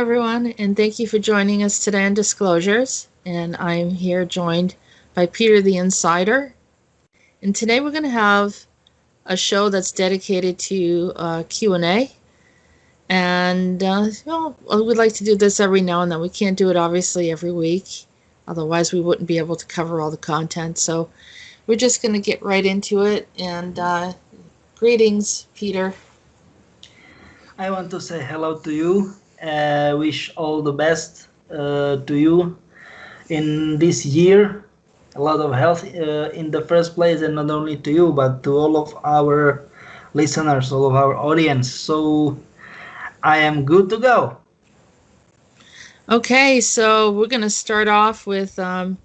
everyone, and thank you for joining us today on Disclosures. And I'm here joined by Peter the Insider. And today we're going to have a show that's dedicated to Q&A. And we'd like to do this every now and then. We can't do it, obviously, every week. Otherwise, we wouldn't be able to cover all the content. So we're just going to get right into it. And greetings, Peter. I want to say hello to you. Wish all the best to you in this year. A lot of health in the first place, and not only to you, but to all of our listeners, all of our audience. So I am good to go. Okay, so we're going to start off with some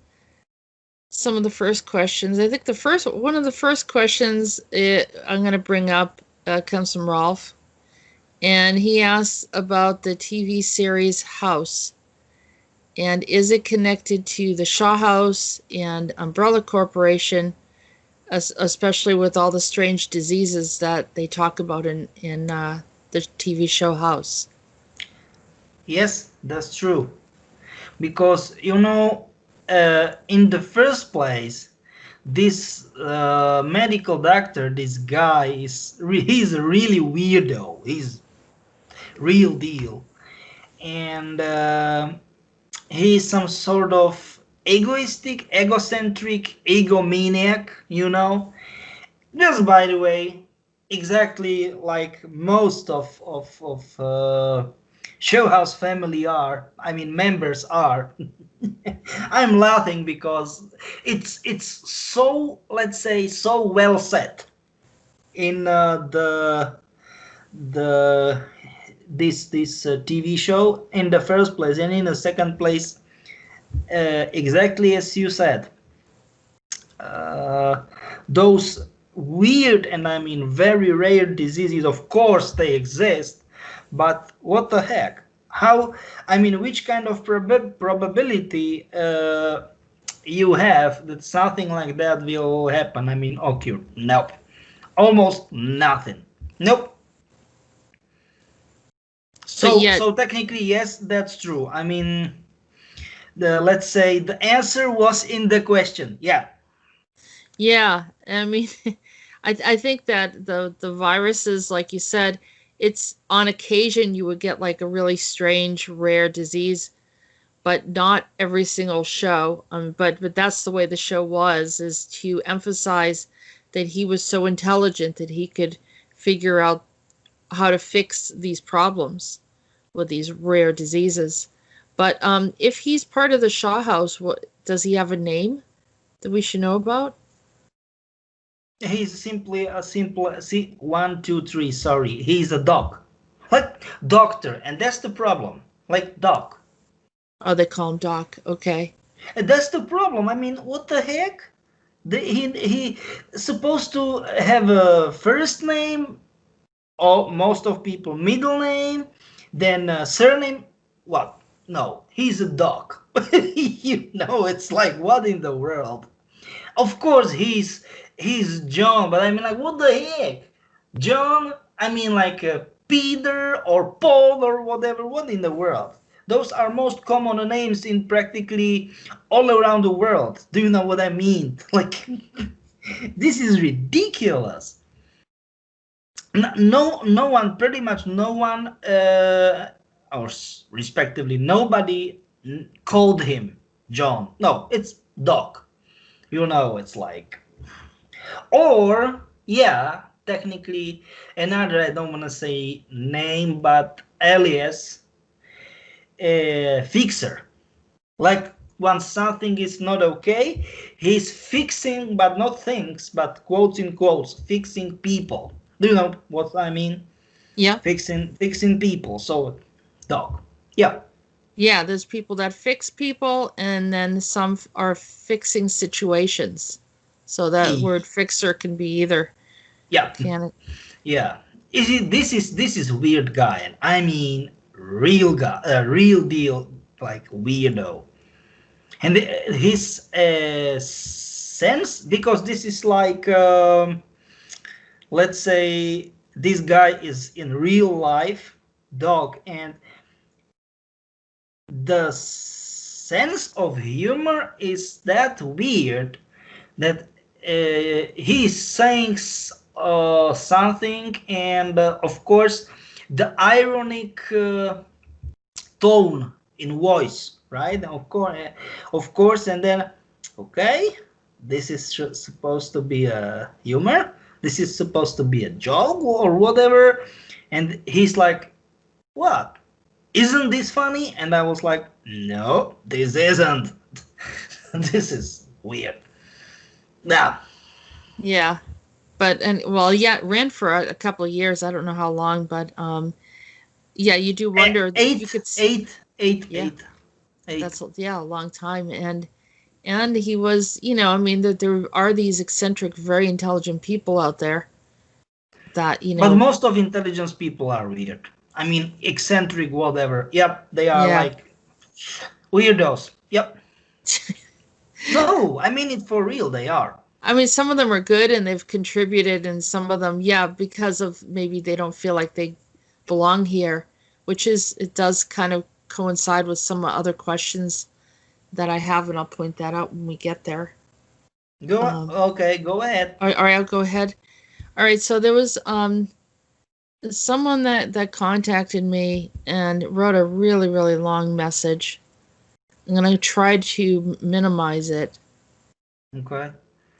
of the first questions. I think one of the first questions I'm going to bring up comes from Rolf. And he asks about the TV series House. And is it connected to the Shaw House and Umbrella Corporation, especially with all the strange diseases that they talk about in the TV show House? Yes, that's true. Because, in the first place, this medical doctor, this guy, he's a really weirdo. He's real deal. And he's some sort of egoistic, egocentric, egomaniac, Just by the way, exactly like most of Showhouse family are, members are. I'm laughing because it's so, let's say, so well set in this TV show in the first place, and in the second place, exactly as you said, those weird and very rare diseases, of course they exist, but what the heck? How? Which kind of probability you have that something like that will happen? Occur? Nope. Almost nothing. Nope. So technically, yes, that's true. Let's say the answer was in the question. Yeah. Yeah, I think that the viruses, like you said, it's on occasion you would get like a really strange, rare disease, but not every single show. But that's the way the show was, is to emphasize that he was so intelligent that he could figure out how to fix these problems with these rare diseases. But if he's part of the Shaw House, does he have a name that we should know about? He's simply a simple 1, 2, 3. Sorry, he's a doc, like doctor, and that's the problem. Like doc. Oh, they call him Doc. Okay. And that's the problem. What the heck? He supposed to have a first name, or most of people middle name, then surname. What? No, he's a doc. It's like, what in the world? Of course he's John, but what the heck? John, Peter or Paul or whatever. What in the world? Those are most common names in practically all around the world. Do you know what I mean? Like, this is ridiculous. No one, pretty much no one, or respectively, nobody called him John. No, it's Doc. It's like, or yeah, technically another, I don't want to say name, but alias, fixer. Like, when something is not okay, he's fixing, but not things, but quotes in quotes, fixing people. Do you know what I mean? Yeah. Fixing people. So, Doc. Yeah. Yeah, there's people that fix people, and then some are fixing situations. So that word fixer can be either. Yeah. Can it? Yeah. This is weird guy. Real guy, real deal, like weirdo. And his sense, because this is like, let's say this guy is in real life, Dog, and the sense of humor is that weird that he's saying something, and of course the ironic tone in voice, right? Of course, and then okay, this is supposed to be a humor. This is supposed to be a joke or whatever, and he's like, "What? Isn't this funny?" And I was like, "No, this isn't. This is weird." Yeah, Yeah. But and well, yeah, it ran for a couple of years. I don't know how long, but yeah, you do wonder. You eight, could, eight, eight, yeah, eight, eight. that's yeah, a long time. And he was, I mean, that there are these eccentric, very intelligent people out there that But most of intelligence people are weird. I mean, eccentric, whatever. Yep, they are yeah. like weirdos. Yep. No, I mean it for real. They are. I mean, some of them are good and they've contributed, and some of them, yeah, because of maybe they don't feel like they belong here, which is, it does kind of coincide with some other questions that I have, and I'll point that out when we get there. Go. Um, Okay, go ahead. all right, I'll go ahead. All right, so there was someone that contacted me and wrote a really really long message. I'm gonna try to minimize it Okay.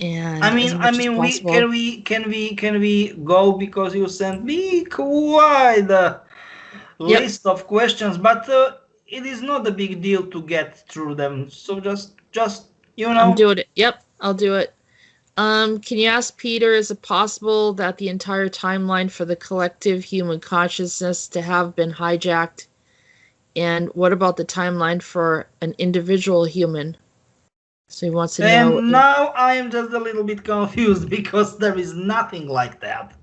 and as I much as mean, possible. can we go because you sent me quite a Yep, list of questions, but it is not a big deal to get through them. So just you I'm know. doing it. Yep, I'll do it. Can you ask Peter, is it possible that the entire timeline for the collective human consciousness to have been hijacked? And what about the timeline for an individual human? So he wants to know. And now I am just a little bit confused because there is nothing like that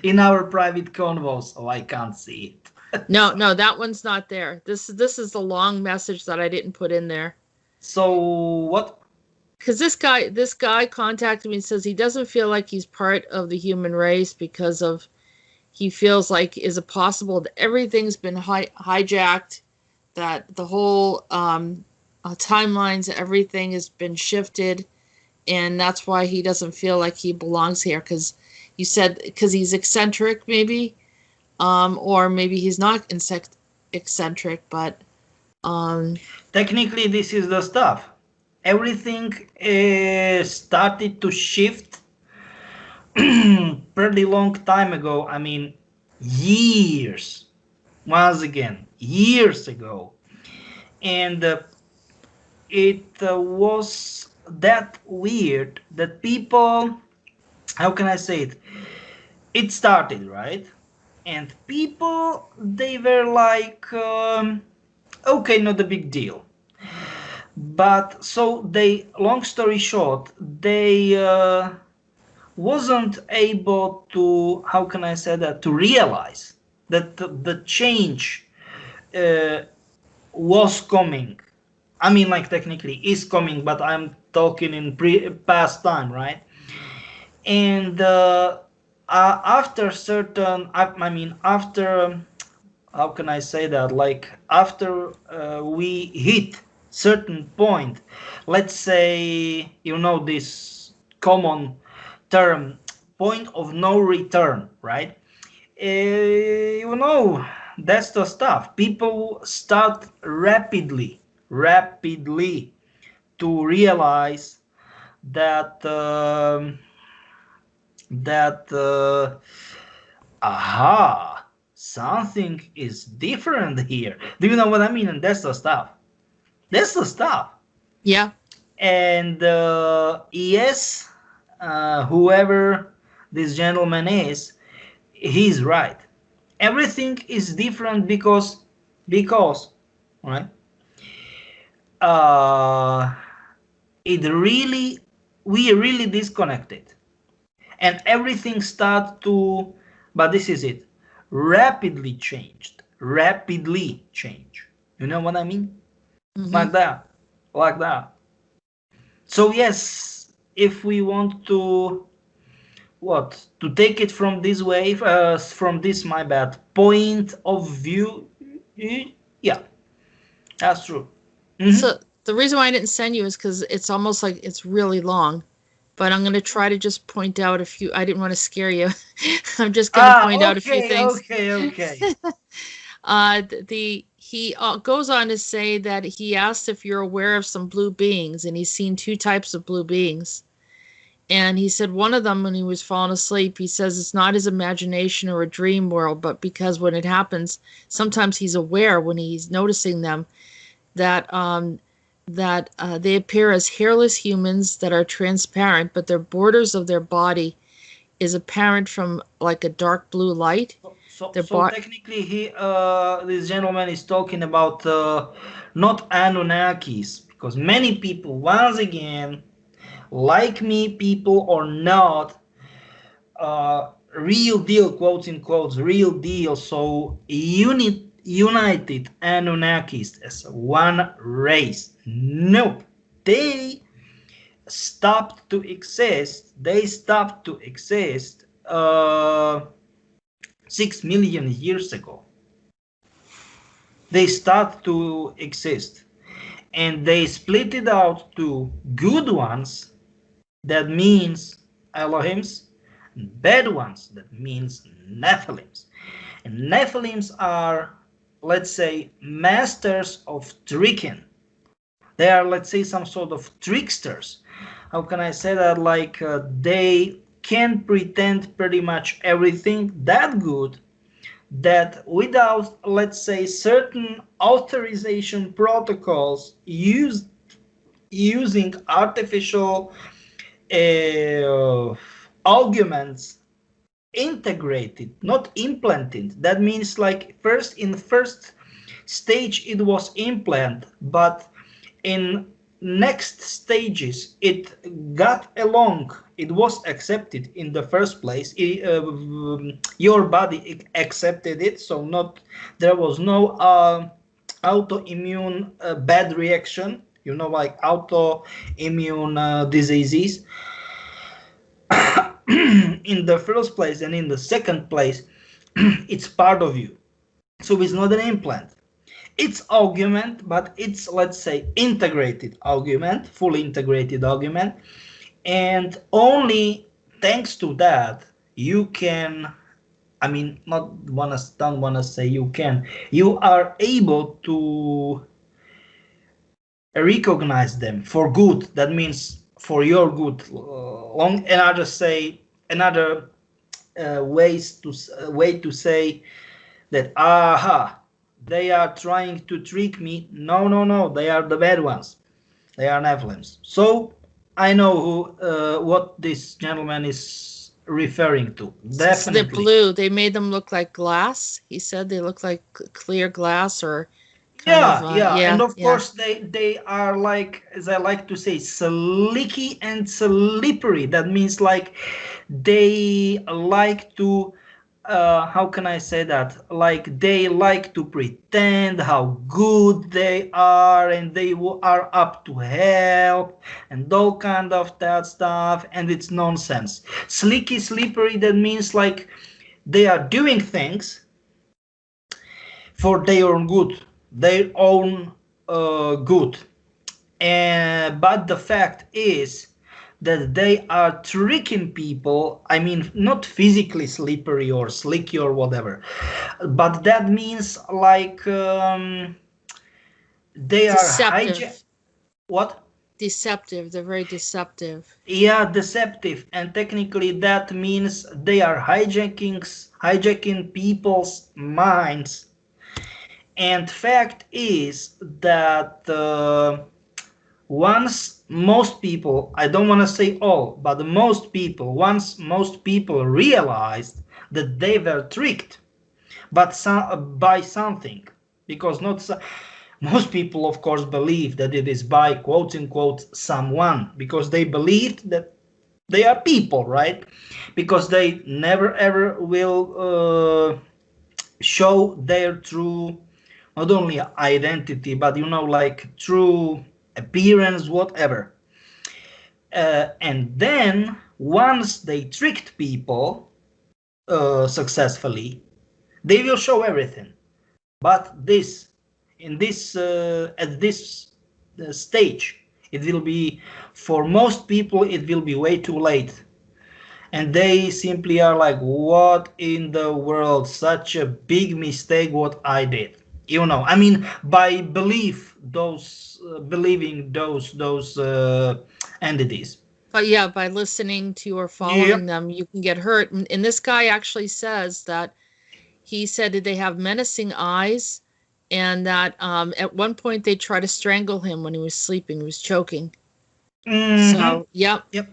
in our private convo, so I can't see it. No, no, that one's not there. This is the long message that I didn't put in there. So what? Because this guy contacted me and says he doesn't feel like he's part of the human race because of, he feels like, is it possible that everything's been hijacked, that the whole timelines, everything has been shifted, and that's why he doesn't feel like he belongs here. Because you said because he's eccentric, maybe, or maybe he's not eccentric, but um, Technically, this is the stuff. Everything started to shift pretty long time ago. I mean, years. Once again, years ago. And it was that weird that people, how can I say it? It started, right? And people, they were like, okay, not a big deal. But so they, long story short, they wasn't able to, how can I say that, to realize that the change uh, was coming. I mean, like technically is coming, but I'm talking in past time, right? And after certain, I mean, after, how can I say that? Like after we hit certain point, let's say, you know, this common term, point of no return, right? You know, that's the stuff. People start rapidly to realize that that aha, something is different here. Do you know what I mean? And that's the stuff. That's the stuff. yeah. And yes, whoever this gentleman is, he's right. Everything is different because right, uh, it really, we really disconnected, and everything start to, but this is it, rapidly change. You know what I mean? Mm-hmm. Like that, like that. So yes, if we want to, what, to take it from this way, from this, my bad, point of view, yeah, That's true. So the reason why I didn't send you is because it's almost like it's really long. But I'm going to try to just point out a few. I didn't want to scare you. I'm just going to Ah, point out a few okay, things. okay, okay. He goes on to say that he asked if you're aware of some blue beings, and he's seen two types of blue beings. And he said one of them, when he was falling asleep, he says it's not his imagination or a dream world, but because when it happens, sometimes he's aware when he's noticing them that they appear as hairless humans that are transparent, but their borders of their body is apparent from like a dark blue light. Their So bar technically, this gentleman is talking about not Anunnakis, because many people, once again, like me, people or not, real deal, quotes in quotes, real deal. So united Anunnakis as one race. Nope, they stopped to exist. They stopped to exist 6 million years ago. They start to exist, and they split it out to good ones, that means Elohims, and bad ones, that means Nephilims. And Nephilims are, let's say, masters of tricking. They are, let's say, some sort of tricksters. How can I say that? Like they can pretend pretty much everything that good, that without, let's say, certain authorization protocols using artificial arguments, integrated, not implanted. That means like first in first stage it was implant, but in next stages it got along, it was accepted in the first place. Your body accepted it, so not, there was no autoimmune bad reaction, you know, like autoimmune diseases in the first place. And in the second place, it's part of you, so it's not an implant, it's augment, but it's, let's say, integrated augment, fully integrated augment. And only thanks to that you can, I mean, not wanna, don't wanna say you can, you are able to recognize them for good. That means for your good. Long another say, another way to say that, aha, they are trying to trick me. No, no, no, they are the bad ones. They are Nephilims. So I know who what this gentleman is referring to. So they're Definitely. blue. They made them look like glass. He said they look like clear glass or kind of Yeah, yeah, and yeah, of yeah. course they are, like, as I like to say, slicky and slippery. That means like they like to, how can I say that? Like they like to pretend how good they are, and they are up to help, and all kind of that stuff, and it's nonsense. Slicky, slippery. That means like they are doing things for their own good, their own good. And but the fact is that they are tricking people. I mean, not physically slippery or slicky or whatever, but that means like they are Deceptive. what? Deceptive. They're very deceptive. Yeah, deceptive, and technically that means they are hijacking people's minds. And fact is that once most people, I don't want to say all, but most people, once most people realized that they were tricked, but by something, because not most people, of course, believe that it is by quote unquote someone, because they believed that they are people, right? Because they never ever will show their true, not only identity, but you know, like true appearance, whatever. And then once they tricked people successfully, they will show everything. But this in this at this stage, it will be, for most people it will be way too late, and they simply are like, what in the world, such a big mistake what I did, you know. I mean, by believing those entities. But yeah, by listening to or following Yep. them, you can get hurt. And this guy actually says that he said that they have menacing eyes, and that at one point they tried to strangle him when he was sleeping. He was choking. Mm-hmm. So, yep. Yep.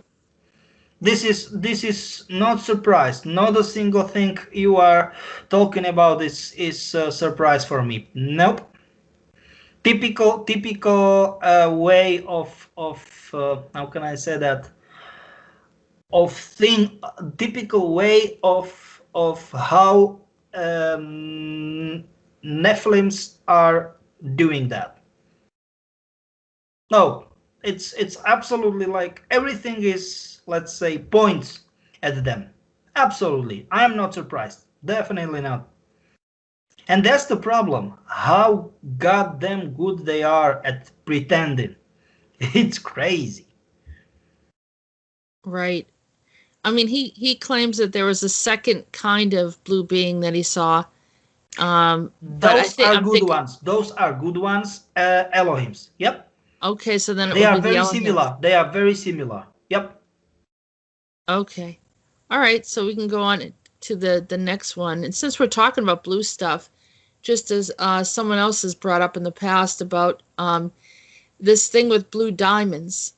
This is not surprise. Not a single thing you are talking about is a surprise for me. Nope. Typical way of how can I say that, of thing, typical way of how Nephilims are doing that. No, it's absolutely like everything is, let's say, points at them. Absolutely, I am not surprised. Definitely not. And that's the problem. How goddamn good they are at pretending. It's crazy. Right. I mean, he claims that there was a second kind of blue being that he saw. But Those are I'm good thinking, ones. Those are good ones. Elohims. Yep. okay, so then it They would are be the very Elohim. similar. They are very similar. Yep. Okay. All right, so we can go on to the next one. And since we're talking about blue stuff, just as someone else has brought up in the past about this thing with blue diamonds,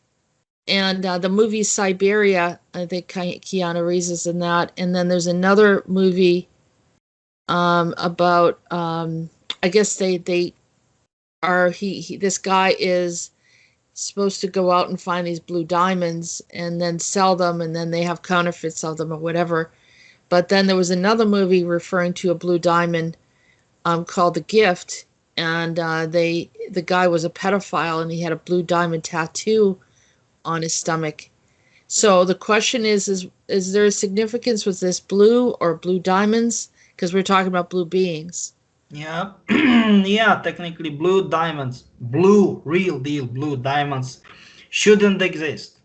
and the movie Siberia, I think Keanu Reeves is in that. And then there's another movie about I guess they are he this guy is supposed to go out and find these blue diamonds and then sell them, and then they have counterfeits of them or whatever. But then there was another movie referring to a blue diamond called The Gift, and the guy was a pedophile and he had a blue diamond tattoo on his stomach. So the question is there a significance with this blue or blue diamonds? Because we're talking about blue beings. Yeah. Yeah, technically blue diamonds, blue, real deal blue diamonds shouldn't exist.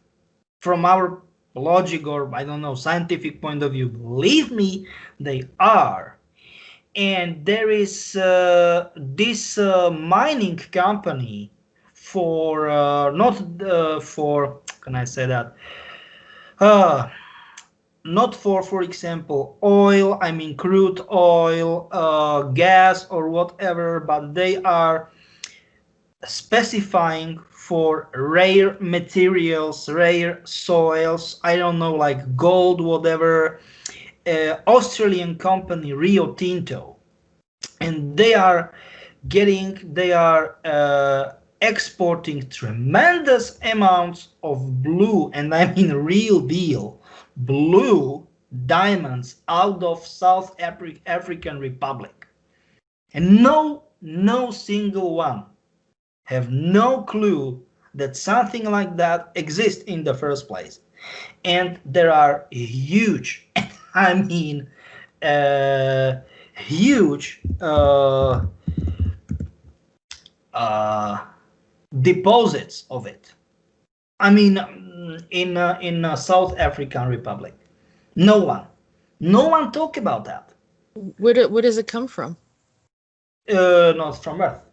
From our logic, or I don't know, scientific point of view, believe me, they are. And there is this mining company for not for, can I say that, uh, not for example oil, I mean crude oil, gas or whatever, but they are specifying for rare materials, rare soils, I don't know, like gold, whatever. Australian company Rio Tinto, and they are exporting tremendous amounts of blue, and I mean real deal blue diamonds out of South African Republic, and no single one have no clue that something like that exists in the first place. And there are huge, I mean, uh, huge uh, deposits of it. I mean, in South African Republic, no one, no one talk about that. Where does it come from? Not from Earth.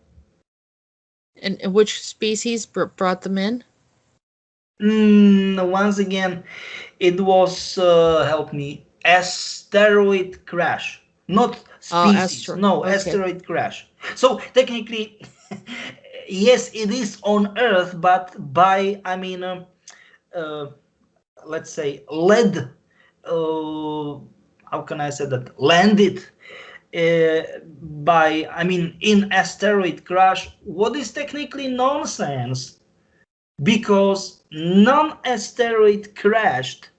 And which species brought them in? Once again, it was help me, asteroid crash, not Oh, species. astro. No, Okay. asteroid crash. So technically, yes, it is on Earth, but by, I mean, uh, let's say lead. How can I say that? Landed by, I mean, in asteroid crash. What is technically nonsense, because non-asteroid crashed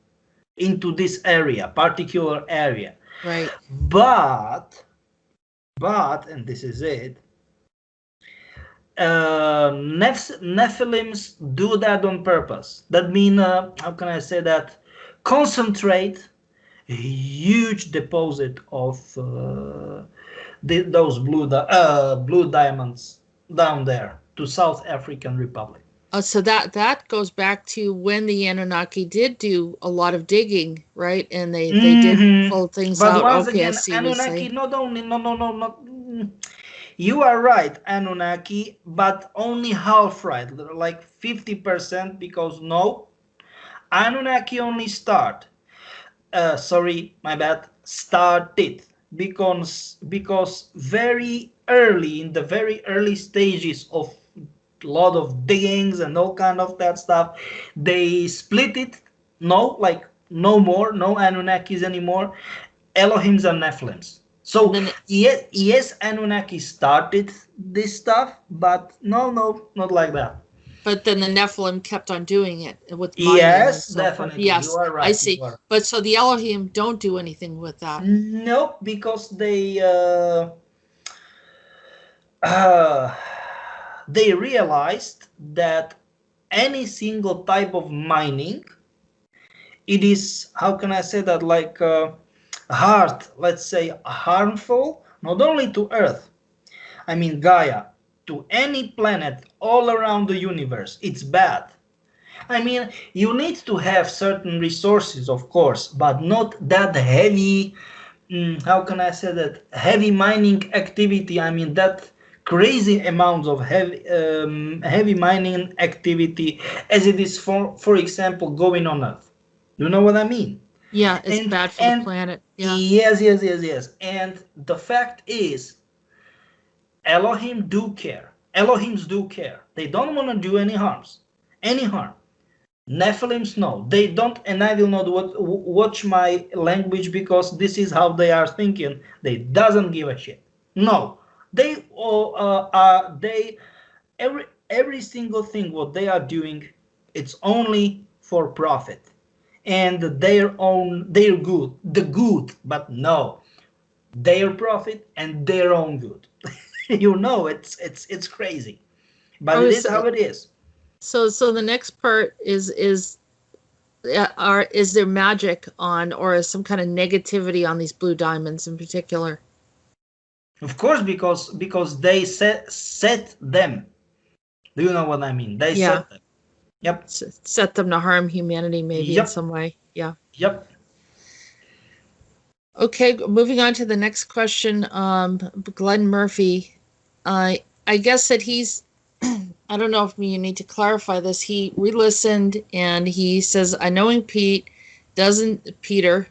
into this area, particular area. Right. But, and this is it, Nephilims do that on purpose. That means, how can I say that? Concentrate a huge deposit of those blue diamonds down there to South African Republic. So that goes back to when the Anunnaki did do a lot of digging, right? And they did pull things But out. once Okay, I again, see what you're Anunnaki saying. not only not. You are right, Anunnaki, but only half right, like 50%, because no, Anunnaki only sorry, my bad, started because very early, in the very early stages of lot of diggings and all kind of that stuff, they split it. No, like no more, no Anunnakis anymore. Elohims and Nephilims. And So then yes, Anunnaki started this stuff, but no, not like that. but then the Nephilim kept on doing it with mining and Yes, so forth. definitely, you Yes, are I right. You see. are. But so the Elohim don't do anything with that. Nope, because uh, they realized that any single type of mining, it is, how can I say that, like hard, let's say harmful, not only to Earth, I mean Gaia, to any planet all around the universe. It's bad. I mean, you need to have certain resources, of course, but not that heavy. How can I say that? Heavy mining activity. I mean, that crazy amounts of heavy mining activity, as it is, for example, going on Earth. You know what I mean? Yeah, it's And bad for the and planet. Yeah. yes. And the fact is, Elohim do care. Elohims do care. They don't want to do any harm. Nephilims, no, they don't, and I will not watch my language because this is how they are thinking. They doesn't give a shit. No, they they every single thing what they are doing, it's only for profit and their good, the good, but no, their profit and their own good. You know, it's crazy, but Oh, it is how it is. so the next part is there magic on or is some kind of negativity on these blue diamonds in particular? Of course, because they set them. Do you know what I mean? They Yeah, set them. Yep. set them to harm humanity maybe in Yep. some way. Yeah. Yep. Okay, moving on to the next question. Glenn Murphy, I guess that he's, I don't know if you need to clarify this. He re-listened and he says, I knowing Peter,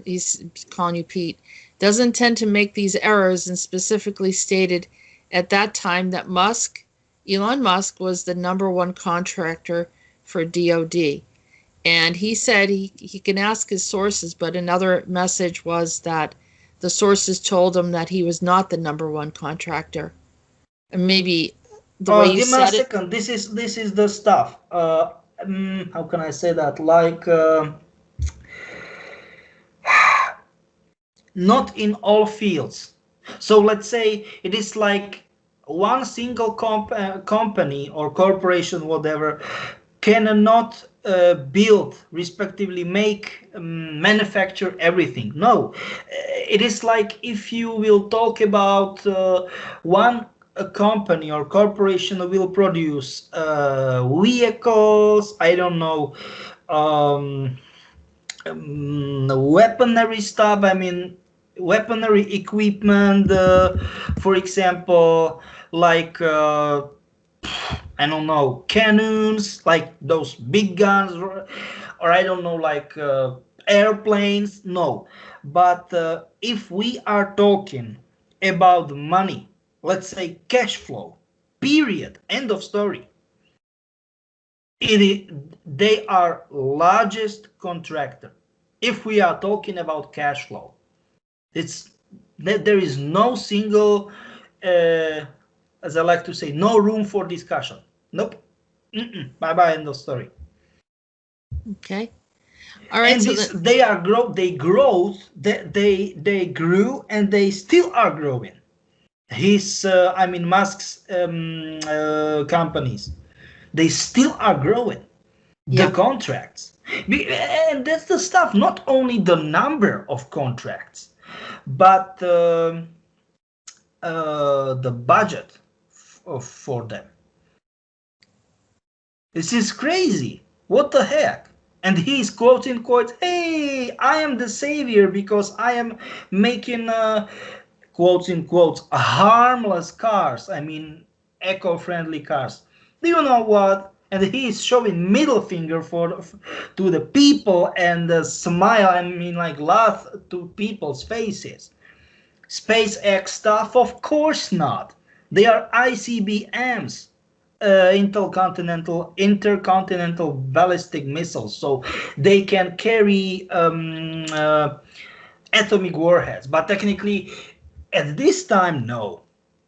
he's calling you Pete, doesn't tend to make these errors and specifically stated at that time that Elon Musk was the number one contractor for DOD. And he said he can ask his sources, but another message was that the sources told him that he was not the number one contractor. And maybe the way Oh, you give me a said it, second. This is the stuff. How can I say that? Like, not in all fields. So let's say it is like one single company or corporation, whatever, cannot build, respectively, make, manufacture everything. No, it is like if you will talk about one a company or corporation will produce vehicles, I don't know, um, weaponry stuff, I mean weaponry equipment, for example, like I don't know, cannons, like those big guns, or I don't know, like airplanes. No, but if we are talking about money, let's say cash flow, period, end of story. They are largest contractor. If we are talking about cash flow, it's there is no single, uh, as I like to say, no room for discussion. Nope. Bye bye. End of story. okay. All right, And so this then, they grew and they still are growing. His I mean Musk's companies, they still are growing. The yeah, contracts, and that's the stuff. Not only the number of contracts, but the budget for them. This is crazy. What the heck? And he's quote unquote, hey, I am the savior because I am making quote unquote harmless cars. I mean, eco-friendly cars. Do you know what? And he's showing middle finger to the people and smile. I mean, like laugh to people's faces. SpaceX stuff? Of course not. They are ICBMs, intercontinental ballistic missiles, so they can carry atomic warheads. But technically, at this time, no,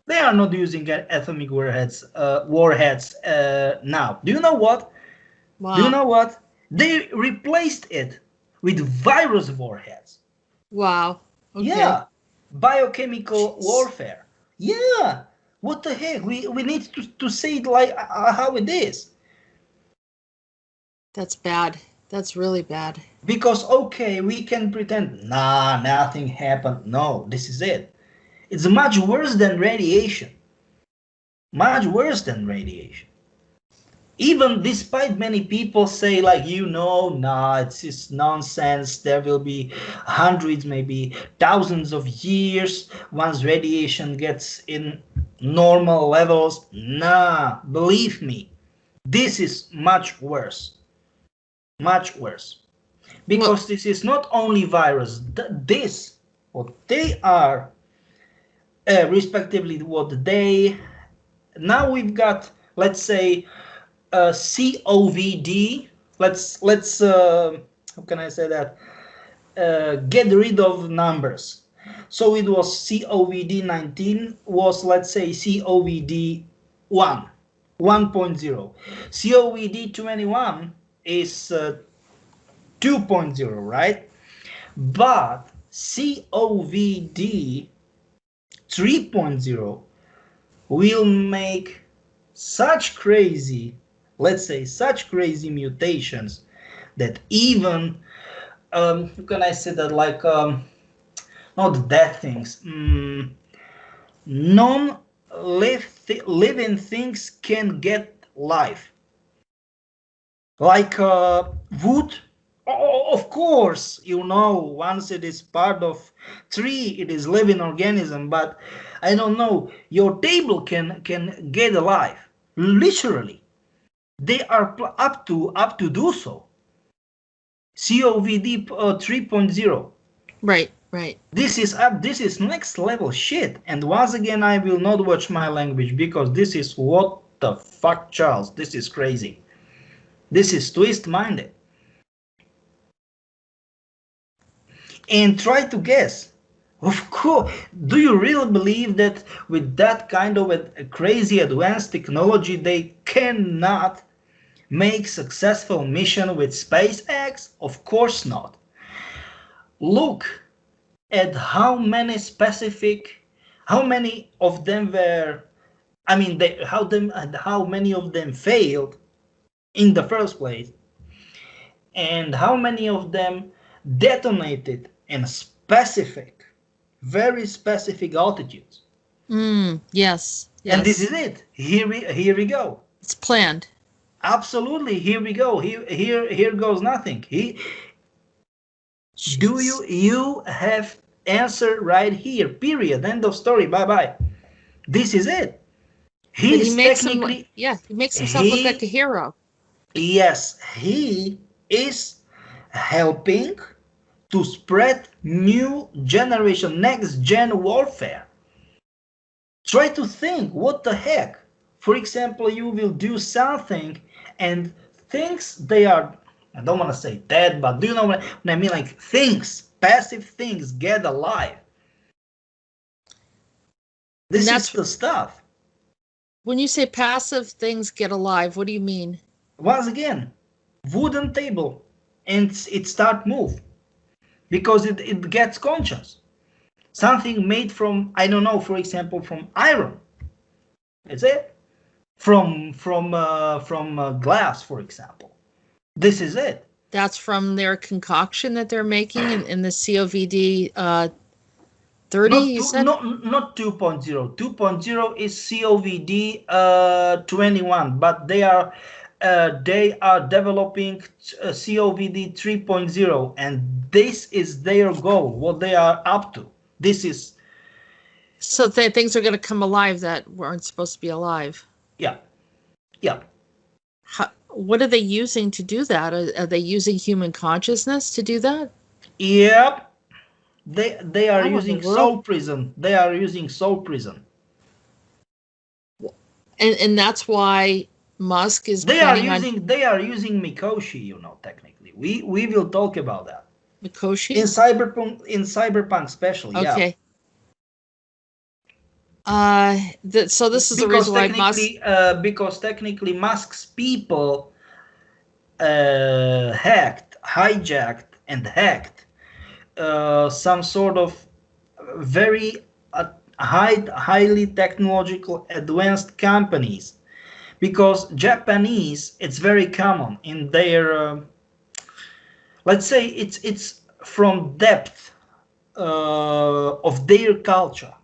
they are not using atomic warheads. Now, do you know what? Wow. Do you know what? They replaced it with virus warheads. Wow. Okay. Yeah, biochemical warfare. Yeah, what the heck? We need to say it like how it is. That's bad. That's really bad. Because, okay, we can pretend, nah, nothing happened. No, this is it. It's much worse than radiation. Much worse than radiation. Even despite many people say, like, nah, it's just nonsense. There will be hundreds, maybe thousands of years once radiation gets in normal levels. Nah, believe me, this is much worse. Much worse. Because this is not only virus. This, what they are, respectively, what they. Now we've got, let's say, COVID. Let's how can I say that? Get rid of numbers. So it was COVID-19 was, let's say, COVID 1.0. COVID 21 is 2.0, right? But COVID 3.0 will make such crazy, let's say, such crazy mutations that even, how can I say that, like, not dead things, non-living things can get life. Like wood, of course, once it is part of tree, it is living organism, but I don't know, your table can get alive, literally. They are up to do so. COVID 3.0. Right. This is next level shit. And once again, I will not watch my language, because this is what the fuck, Charles. This is crazy. This is twist-minded. And try to guess. Of course, do you really believe that with that kind of a crazy advanced technology, they cannot make successful mission with SpaceX? Of course not. Look at how many of them were, I mean, how many of them failed in the first place, and how many of them detonated in very specific altitudes. Yes. And this is it. Here we go. It's planned. Absolutely. Here we go. Here goes nothing. Do you have answer right here? Period. End of story. Bye. This is it. He makes himself look like a hero. Yes, he is helping to spread new generation, next gen warfare. Try to think, what the heck? For example, you will do something and things, they are, I don't want to say dead, but do you know what I mean? Like things, passive things get alive. This is the stuff. When you say passive things get alive, what do you mean? Once again, wooden table, and it start move because it gets conscious. Something made from, I don't know, for example, from iron. That's it. From glass, for example. This is it. That's from their concoction that they're making in the COVID 30, Not you two, said? not 2.0. 2.0 is COVID 21, but they are developing COVID 3.0, and this is their goal. What they are up to. This is So things are going to come alive that weren't supposed to be alive. yeah, yeah, What are they using to do that? Are they using human consciousness to do that? yep. They are How in the using world? soul prison. They are using soul prison. And that's why Musk is They are planning on using Mikoshi. Technically, we will talk about that Mikoshi. in cyberpunk especially. Yeah. Okay. So this is the because reason why Musk. technically because technically Musk's people hijacked and hacked some sort of very highly technological advanced companies, because Japanese, it's very common in their let's say it's from depth of their culture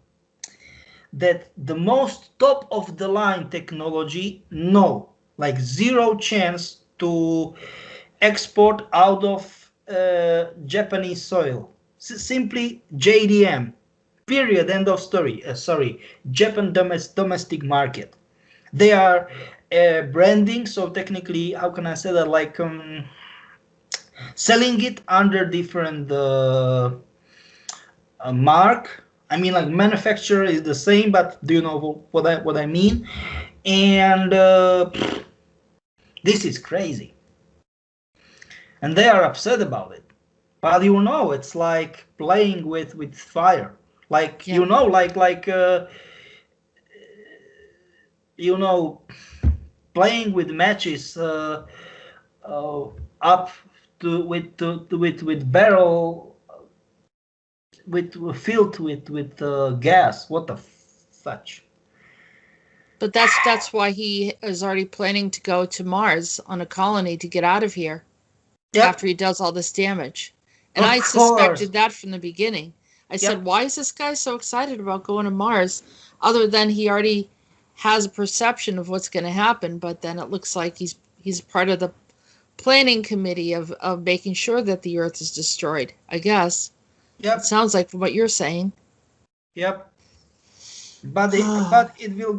that the most top of the line technology, no, like zero chance to export out of Japanese soil. Simply JDM. Period. End of story. Sorry, Japan domestic market. They are branding, so technically, how can I say that? Like selling it under different mark. I mean, like manufacturer is the same, but do you know what I mean? And this is crazy, and they are upset about it. But it's like playing with fire. Like Yeah, you know, playing with matches uh, up with barrel with filled with gas. What the fudge? but that's why he is already planning to go to Mars on a colony to get out of here after Yep, he does all this damage. And of I course. suspected that from the beginning. I said, Yep, why is this guy so excited about going to Mars? Other than he already has a perception of what's going to happen, but then it looks like he's part of the planning committee of making sure that the Earth is destroyed. I guess it yep, sounds like from what you're saying. yep. But it will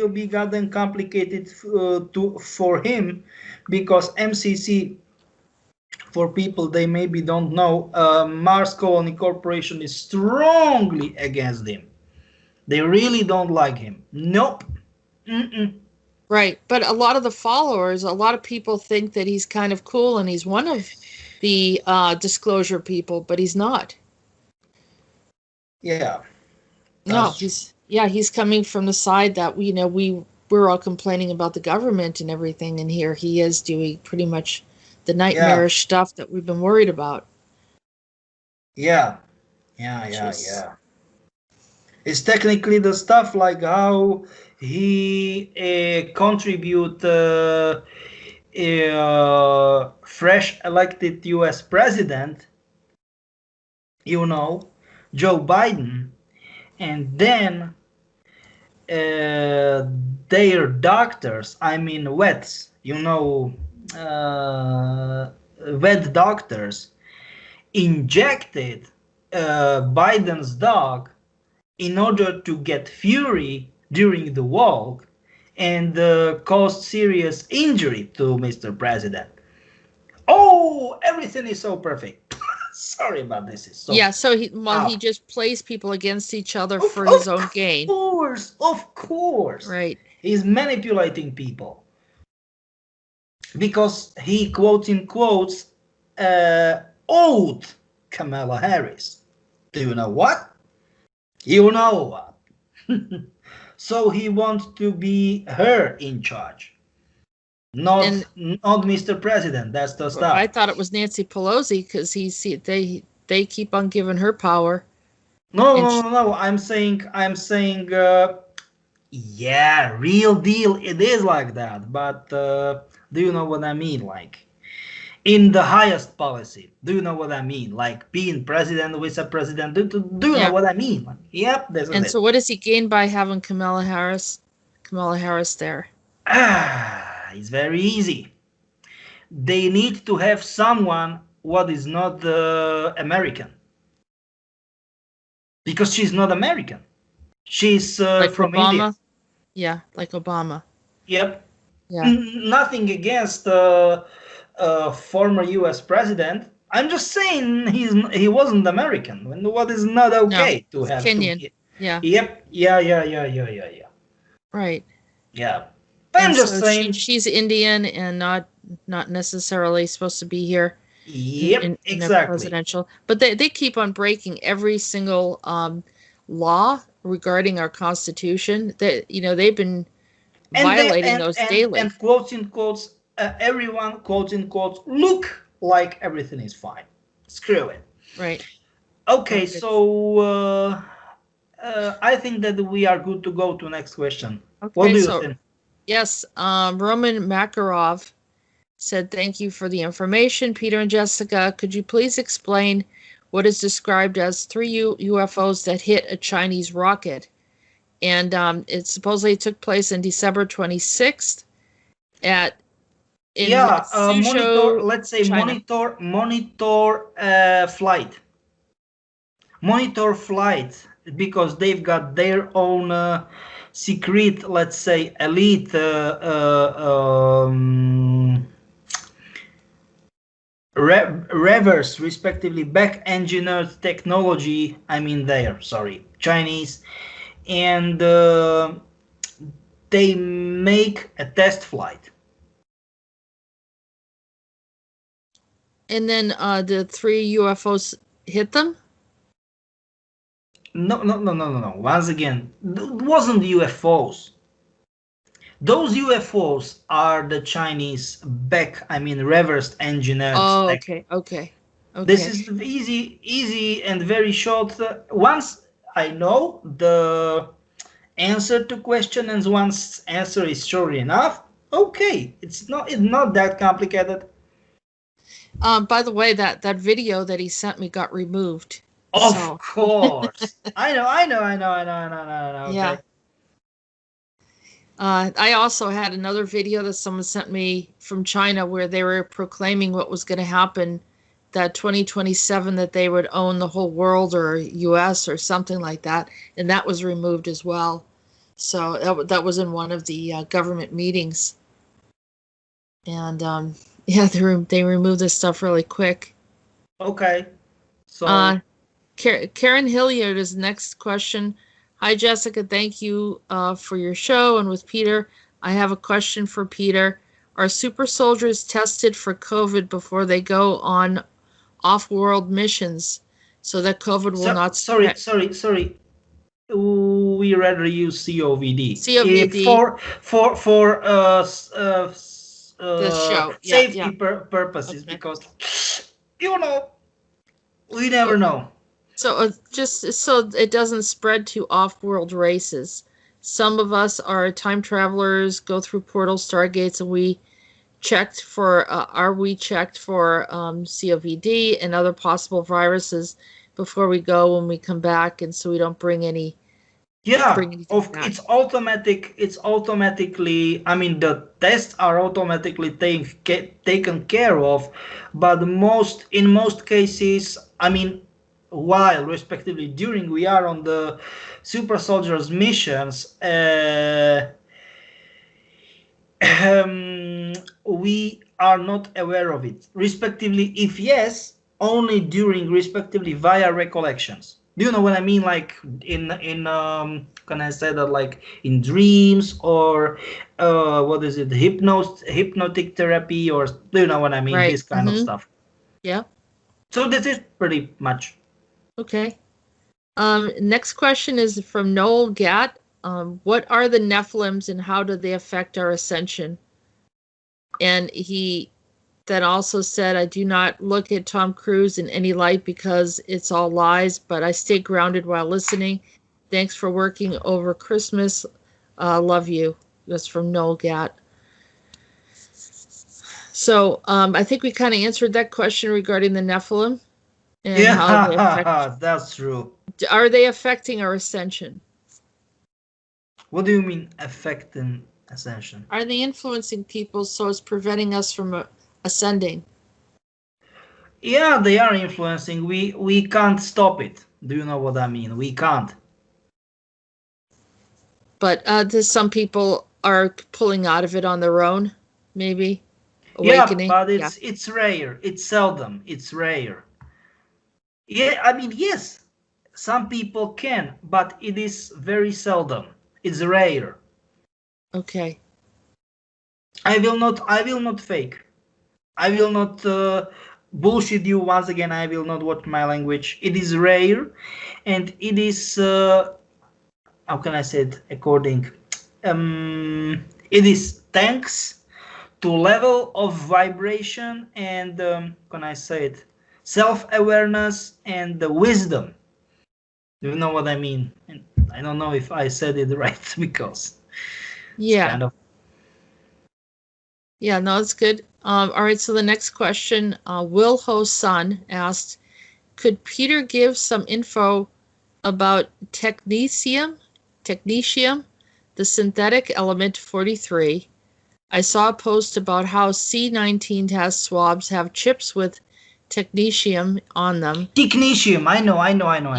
be goddamn complicated to for him, because MCC, for people they maybe don't know, Mars Colony Corporation is strongly against him. They really don't like him. Nope. Mm-mm. Right. But a lot of the followers, a lot of people think that he's kind of cool and he's one of the disclosure people, but he's not. Yeah, No, that's true. he's coming from the side that we're all complaining about the government and everything, and here he is doing pretty much the Yeah, nightmarish stuff that we've been worried about, yeah, yeah, which yeah, is yeah. It's technically the stuff like how he contribute fresh elected U.S. president, you know, Joe Biden, and then their doctors, I mean vets, vet doctors, injected Biden's dog in order to get fury during the walk, and caused serious injury to Mr. President. Oh, everything is so perfect. Sorry about this. Is so yeah. So he up. just plays people against each other for his own gain, Of course, right? he's manipulating people, because he quotes in quotes owed Kamala Harris. Do you know what? You know what? So he wants to be her in charge, And not Mr. President. That's the I stuff. thought it was Nancy Pelosi because they keep on giving her power, No, and no, no, no. I'm saying. Yeah, real deal. It is like that. But do you know what I mean? Like, in the highest policy. Do you know what I mean? Like being president, vice president. Do you know Yeah. what I mean? Yep, this is And it. so what does he gain by having Kamala Harris there? It's very easy. They need to have someone what is not American, because she's not American. She's Like from India. Obama? Yeah, like Obama. Yep. Yeah. Nothing against former U.S. president. I'm just saying he wasn't American. What is not No, okay to it's have to Kenyan. be. Yeah, Yep. Yeah. right. Yeah. And I'm just so saying. she's Indian and not necessarily supposed to be here Yep. in a Exactly. presidential. But they keep on breaking every single law regarding our Constitution. They've been And they violating those daily. and quotes in quotes. Everyone quotes in quotes look like everything is fine. Screw it. Right. Okay. Right. So. I think that we are good to go to next question. What Okay, do you so think? yes, Roman Makarov said, "Thank you for the information, Peter and Jessica. Could you please explain what is described as three UFOs that hit a Chinese rocket?" And it supposedly took place on December 26th at in Yeah, monitor. Suzhou, Let's say China. monitor flight. Monitor flight, because they've got their own secret, let's say, elite reverse, respectively, back engineered technology. I mean, there, sorry, Chinese, and they make a test flight. And then the three UFOs hit them. No. Once again, it wasn't UFOs. Those UFOs are the Chinese I mean, reversed engineered Oh, tech. This okay. is the easy and very short. Once I know the answer to question, and once answer is sure enough, okay, it's not that complicated. By the way, that video that he sent me got removed. Of So course, I know. yeah. Okay. I also had another video that someone sent me from China where they were proclaiming what was going to happen, that 2027, that they would own the whole world or US or something like that, and that was removed as well. So that was in one of the government meetings, and yeah, they removed this stuff really quick. Okay. So Uh, Karen Hilliard is next question. Hi, Jessica. Thank you for your show. And with Peter, I have a question for Peter. Are super soldiers tested for COVID before they go on off-world missions so that COVID will not spread? sorry. We rather use COVD. If COVID, the show. safety Yeah. purposes, Okay. because you know we never know. So just so it doesn't spread to off-world races. Some of us are time travelers, go through portal stargates, and we checked for COVID and other possible viruses before we go when we come back, and so we don't Yeah, bring anything back. it's automatic. It's automatically. I mean, the tests are automatically taken care of, but in most cases, I mean, while respectively during we are on the super soldiers missions, we are not aware of it. Respectively, if yes, only during respectively via recollections. Do you know what I mean? Like in can I say that, like in dreams, or what is it, hypnotic therapy, or do you know what I mean? Right. This kind of stuff. Yeah. So this is pretty much. Okay. Next question is from Noel Gatt. What are the Nephilims and how do they affect our ascension? And he then also said, I do not look at Tom Cruise in any light because it's all lies, but I stay grounded while listening. Thanks for working over Christmas. Love you. That's from Noel Gatt. So I think we kind of answered that question regarding the Nephilim and how they affect. Yeah, that's true. Are they affecting our ascension? What do you mean affecting ascension? Are they influencing people so it's preventing us from ascending? Yeah, they are influencing. We can't stop it. Do you know what I mean? We can't. But some people are pulling out of it on their own, maybe Yeah, awakening. but Yeah. it's rare. It's seldom. It's rare. Yeah, I mean, yes, some people can, but it is very seldom. It's rare. Okay. I will not fake. I will not bullshit you once again. I will not watch my language. It is rare, and it is how can I say it according. It is thanks to level of vibration and can I say it self-awareness and the wisdom. Do you know what I mean? And I don't know if I said it right because it's Yeah. kind of. Yeah, no, it's good. All right, so the next question, Will Ho's son asked, could Peter give some info about technetium, the synthetic element 43? I saw a post about how C-19 test swabs have chips with technetium on them. Technetium, I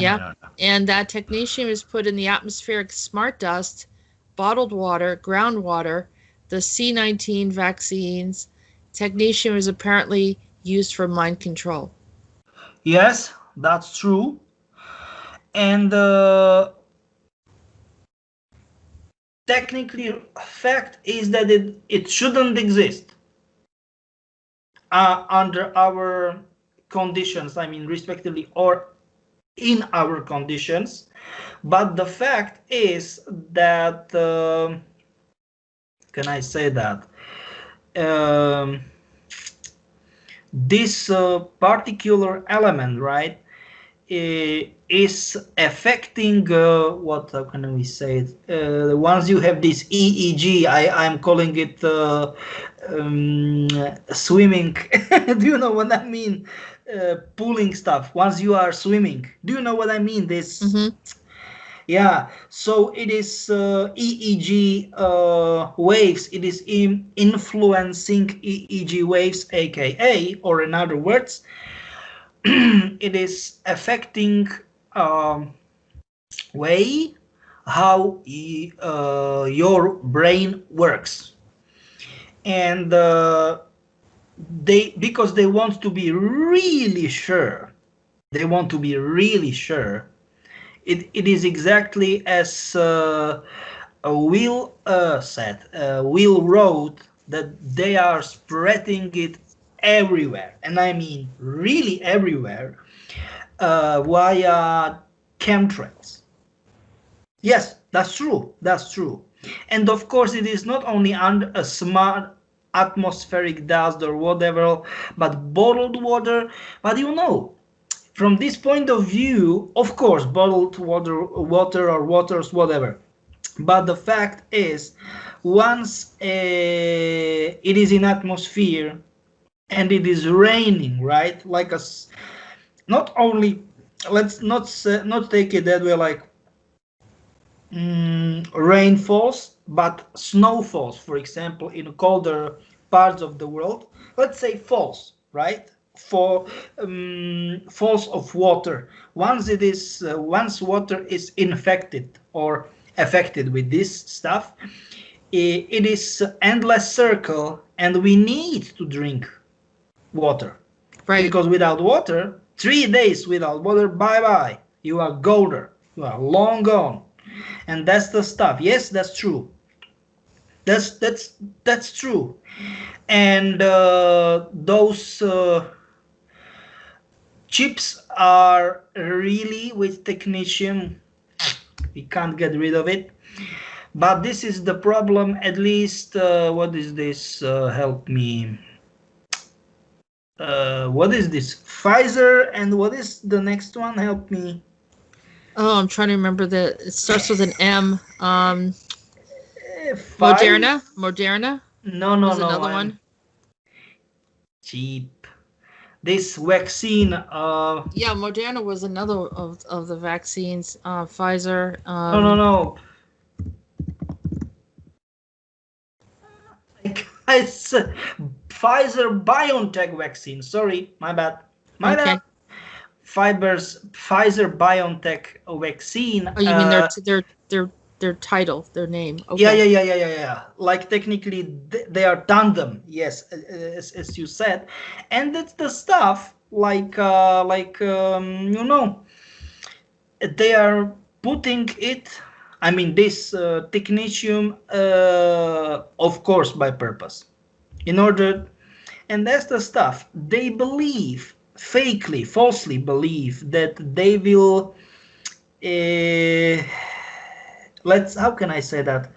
Yeah, know. and that technetium is put in the atmospheric smart dust, bottled water, groundwater, the C-19 vaccines. Technetium is apparently used for mind control. Yes, that's true. And technically, fact is that it shouldn't exist under our conditions. I mean, respectively, or in our conditions. But the fact is that can I say that this particular element, right, is affecting what how can we say it? Once you have this EEG, I'm calling it um, swimming. Do you know what I mean? Pulling stuff. Once you are swimming, do you know what I mean? This. Mm-hmm. Yeah, so it is EEG waves. It is influencing EEG waves, aka, or in other words, it is affecting um, way how your brain works, and they because they want to be really sure. They want to be really sure. It is exactly as Will said. Will wrote that they are spreading it everywhere, and I mean really everywhere, via chemtrails. Yes, that's true. That's true. And of course, it is not only under a smart atmospheric dust or whatever, but bottled water. But you know, from this point of view, of course, bottled water or waters, whatever. But the fact is, once it is in atmosphere and it is raining, right? Like not only, let's not take it that way, like rain falls, but snow falls. For example, in colder parts of the world, let's say falls, right? For falls of water. Once water is infected or affected with this stuff, it is endless circle, and we need to drink water Right. because without water, 3 days without water, bye bye. You are golder. You are long gone, and that's the stuff. Yes, that's true. That's true. And those chips are really with technetium. We can't get rid of it. But this is the problem. At least, what is this? Help me. What is this? Pfizer, and what is the next one? Help me. Oh, I'm trying to remember it starts with an M. Five? Moderna. Moderna No, no, was no. another I'm one. cheap. This vaccine, Yeah, Moderna was another of the vaccines. Pfizer. no. Guys, Pfizer BioNTech vaccine. Sorry, my bad. My bad. Okay. Pfizer BioNTech vaccine. Oh, you mean their title, their name? Yeah, Okay. yeah, yeah, yeah, yeah, yeah. Like technically, they are tandem. Yes, as you said, and that's the stuff. They are putting it. I mean, this technetium, of course, by purpose, in order, and that's the stuff. They believe, fakely, falsely believe that they will. Uh, how can I say that?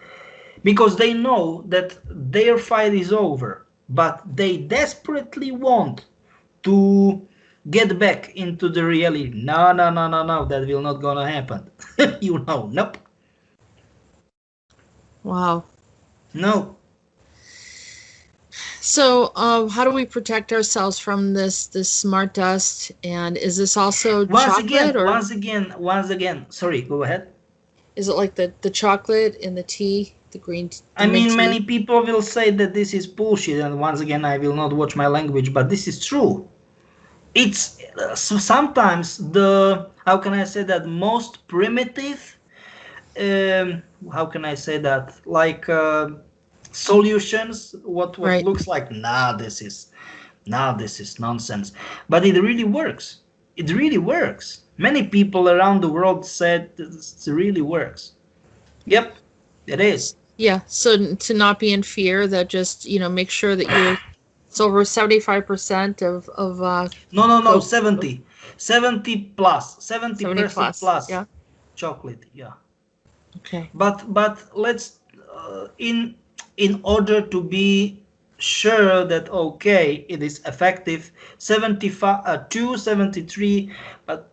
Because they know that their fight is over, but they desperately want to get back into the reality. No, no, no, no, no, that will not gonna happen. Nope. Wow. No. So, how do we protect ourselves from this smart dust? And is this also Once chocolate, again, or once again. Sorry, go ahead. is it like the chocolate in the tea, the I mint mean, many tea? people will say that this is bullshit, and once again, I will not watch my language, but this is true. It's sometimes the, how can I say that, most primitive, um, how can I say that, like solutions, what Right. looks like, this is nonsense, but it really works. It really works. Many people around the world said it really works. Yep, it is. Yeah. So to not be in fear, that just make sure that it's over 75% of No, coke 70 plus, 70 70% plus. plus Yeah. chocolate. Yeah. Okay. But let's, in order to be sure that okay, it is effective, 75 273, but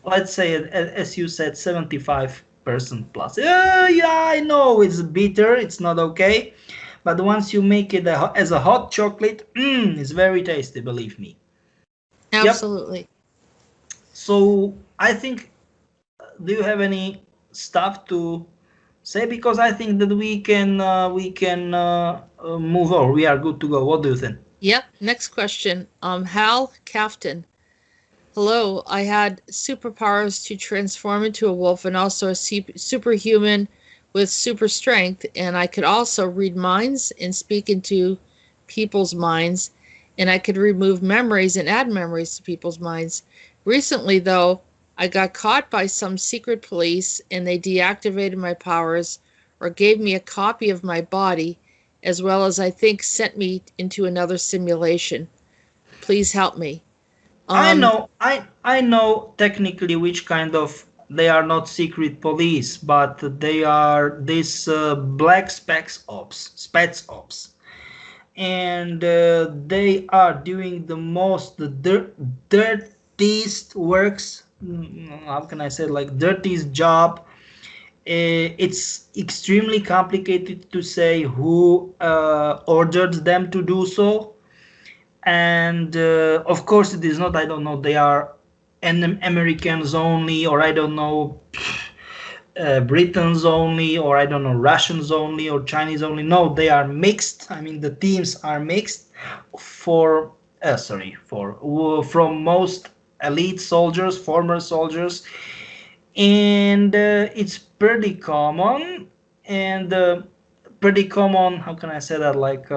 let's say as you said, 75% plus. Yeah, I know it's bitter, it's not okay, but once you make it as a hot chocolate, it's very tasty, believe me. Yep. Absolutely. So I think, do you have any stuff to say? Because I think that we can move on. We are good to go. What do you think? Yep. Next question. Hal Cafton. Hello. I had superpowers to transform into a wolf and also a superhuman with super strength, and I could also read minds and speak into people's minds, and I could remove memories and add memories to people's minds. Recently, though, I got caught by some secret police and they deactivated my powers or gave me a copy of my body, as well as I think sent me into another simulation. Please help me. I Um, know, I know technically which kind of, they are not secret police, but they are this black spec ops, and they are doing the most dirtiest works. How can I say, like, dirtiest job. It's extremely complicated to say who ordered them to do so, and of course it is not, I don't know, they are Americans only, or I don't know, Britons only, or I don't know, Russians only, or Chinese only. No, they are mixed. I mean, the teams are mixed for from most elite soldiers, former soldiers, and it's pretty common, and pretty common, how can I say that, like,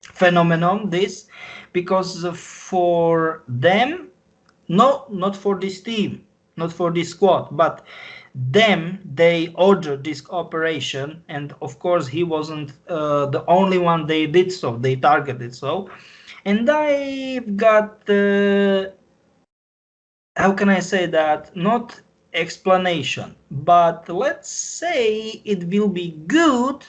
phenomenon, this, because for them, no, not for this team, not for this squad, but them, they ordered this operation, and of course he wasn't the only one. They did so, they targeted so, and I've got how can I say that, not explanation, but let's say it will be good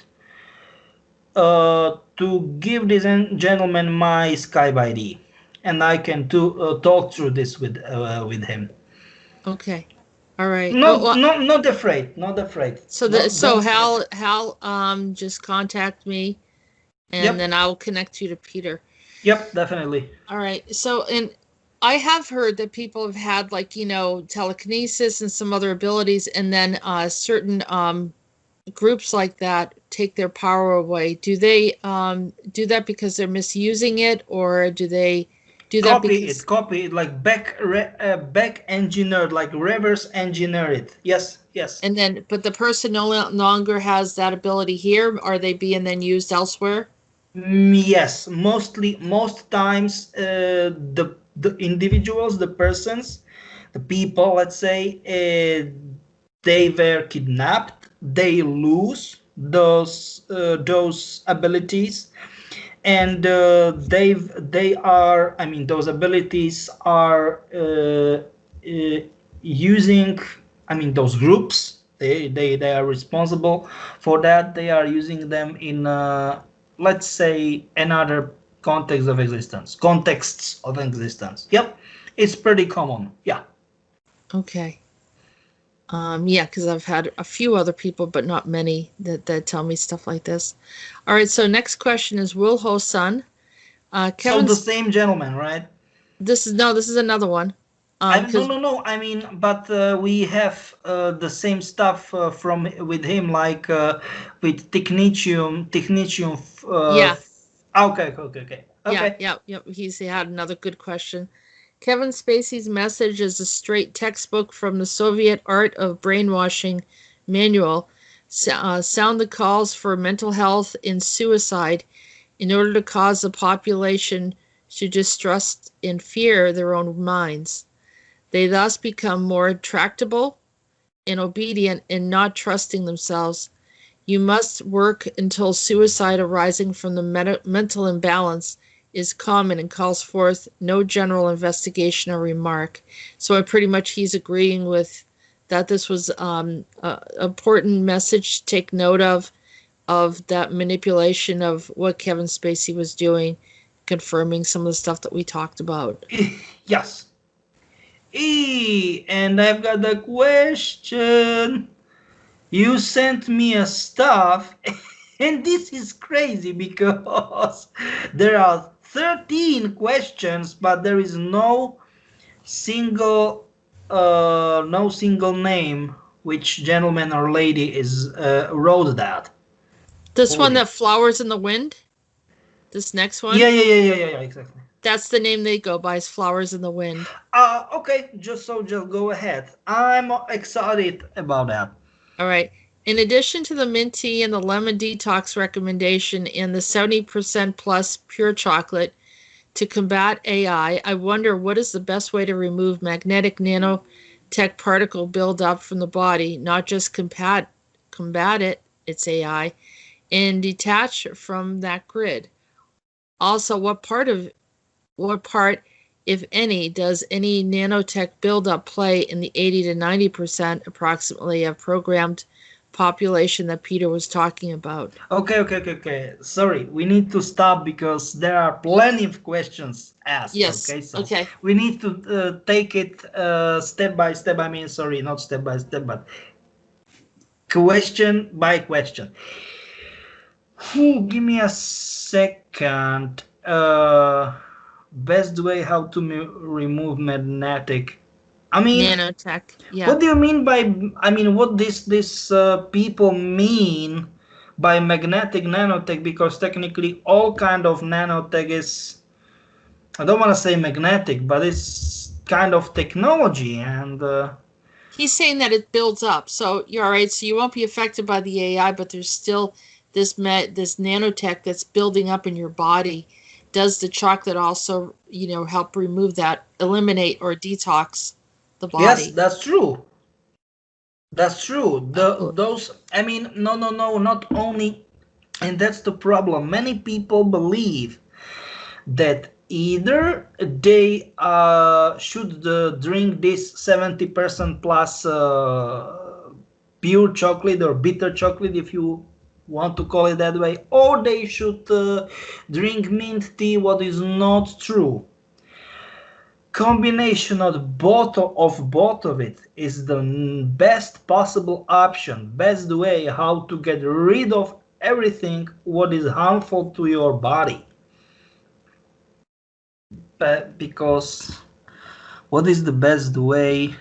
to give this gentleman my Skype ID, and I can talk through this with him. okay. All right. No, Well, no, not afraid, not afraid. No, so don't be Hal afraid. Hal just contact me, and Yep. then I'll connect you to Peter. Yep, definitely. All right. So, and I have heard that people have had like, telekinesis and some other abilities, and then certain groups like that take their power away. Do they do that because they're misusing it, or do they do that because Copy it, like back engineered, like reverse engineer it. Yes, yes. and then but the person no longer has that ability here? Are they being then used elsewhere? Yes, most times the individuals, the persons, the people, let's say, they were kidnapped. They lose those abilities, and they are. I mean, those abilities are using. I mean, those groups. They are responsible for that. They are using them in let's say another contexts of existence. Yep, it's pretty common. Yeah. Okay. Yeah, because I've had a few other people, but not many, that tell me stuff like this. All right, so next question is Will Ho Sun. So the Kevin's same gentleman, right? this is no, this is another one. I mean, no, Because no, no. I mean, but we have the same stuff from with him, like with Technetium. yeah, Okay, okay, okay, yeah, okay. yeah, yeah. He had another good question. Kevin Spacey's message is a straight textbook from the Soviet Art of Brainwashing manual. Sound the calls for mental health and suicide in order to cause the population to distrust and fear their own minds. They thus become more tractable and obedient in not trusting themselves. You must work until suicide arising from the mental imbalance is common and calls forth no general investigation or remark. So I pretty much he's agreeing with that. This was a important message to take note of that manipulation of what Kevin Spacey was doing, confirming some of the stuff that we talked about. Yes. And I've got a question. You sent me a stuff, and this is crazy because there are 13 questions, but there is single no single name which gentleman or lady is wrote that. This one Holy. that flowers in the wind, this next Yeah, one, yeah, yeah, yeah, yeah, yeah, exactly. that's the name they go by, is Flowers in the Wind. Okay, just go ahead. I'm excited about that. All right. In addition to the mint tea and the lemon detox recommendation and the 70% plus pure chocolate to combat AI, I wonder what is the best way to remove magnetic nanotech particle buildup from the body, not just combat it, it's AI, and detach from that grid. Also, what part, if any, does any nanotech buildup play in the 80 to 90% approximately of programmed population that Peter was talking about? Okay, okay, okay, okay. Sorry, we need to stop because there are plenty of questions asked. Yes. Okay, so Okay. we need to take it step by step. I mean, sorry, not step by step, but question by question. Give me a second. Best way how to remove magnetic. I mean, Nanotech. Yeah. what do you mean by? I mean, what this people mean by magnetic nanotech? Because technically, all kind of nanotech is. I don't want to say magnetic, but it's kind of technology, and He's saying that it builds up. So you're all right. So you won't be affected by the AI, but there's still this nanotech that's building up in your body. Does the chocolate also, help remove that, eliminate or detox the yes, body? that's true. That's true. Uh, Those. I mean, no, no, no. Not only, and that's the problem. Many people believe that either they should drink this 70% plus pure chocolate or bitter chocolate, if you want to call it that way, or they should drink mint tea, what is not true. Combination of both of it is the best possible option, best way how to get rid of everything what is harmful to your body. because what is the best way?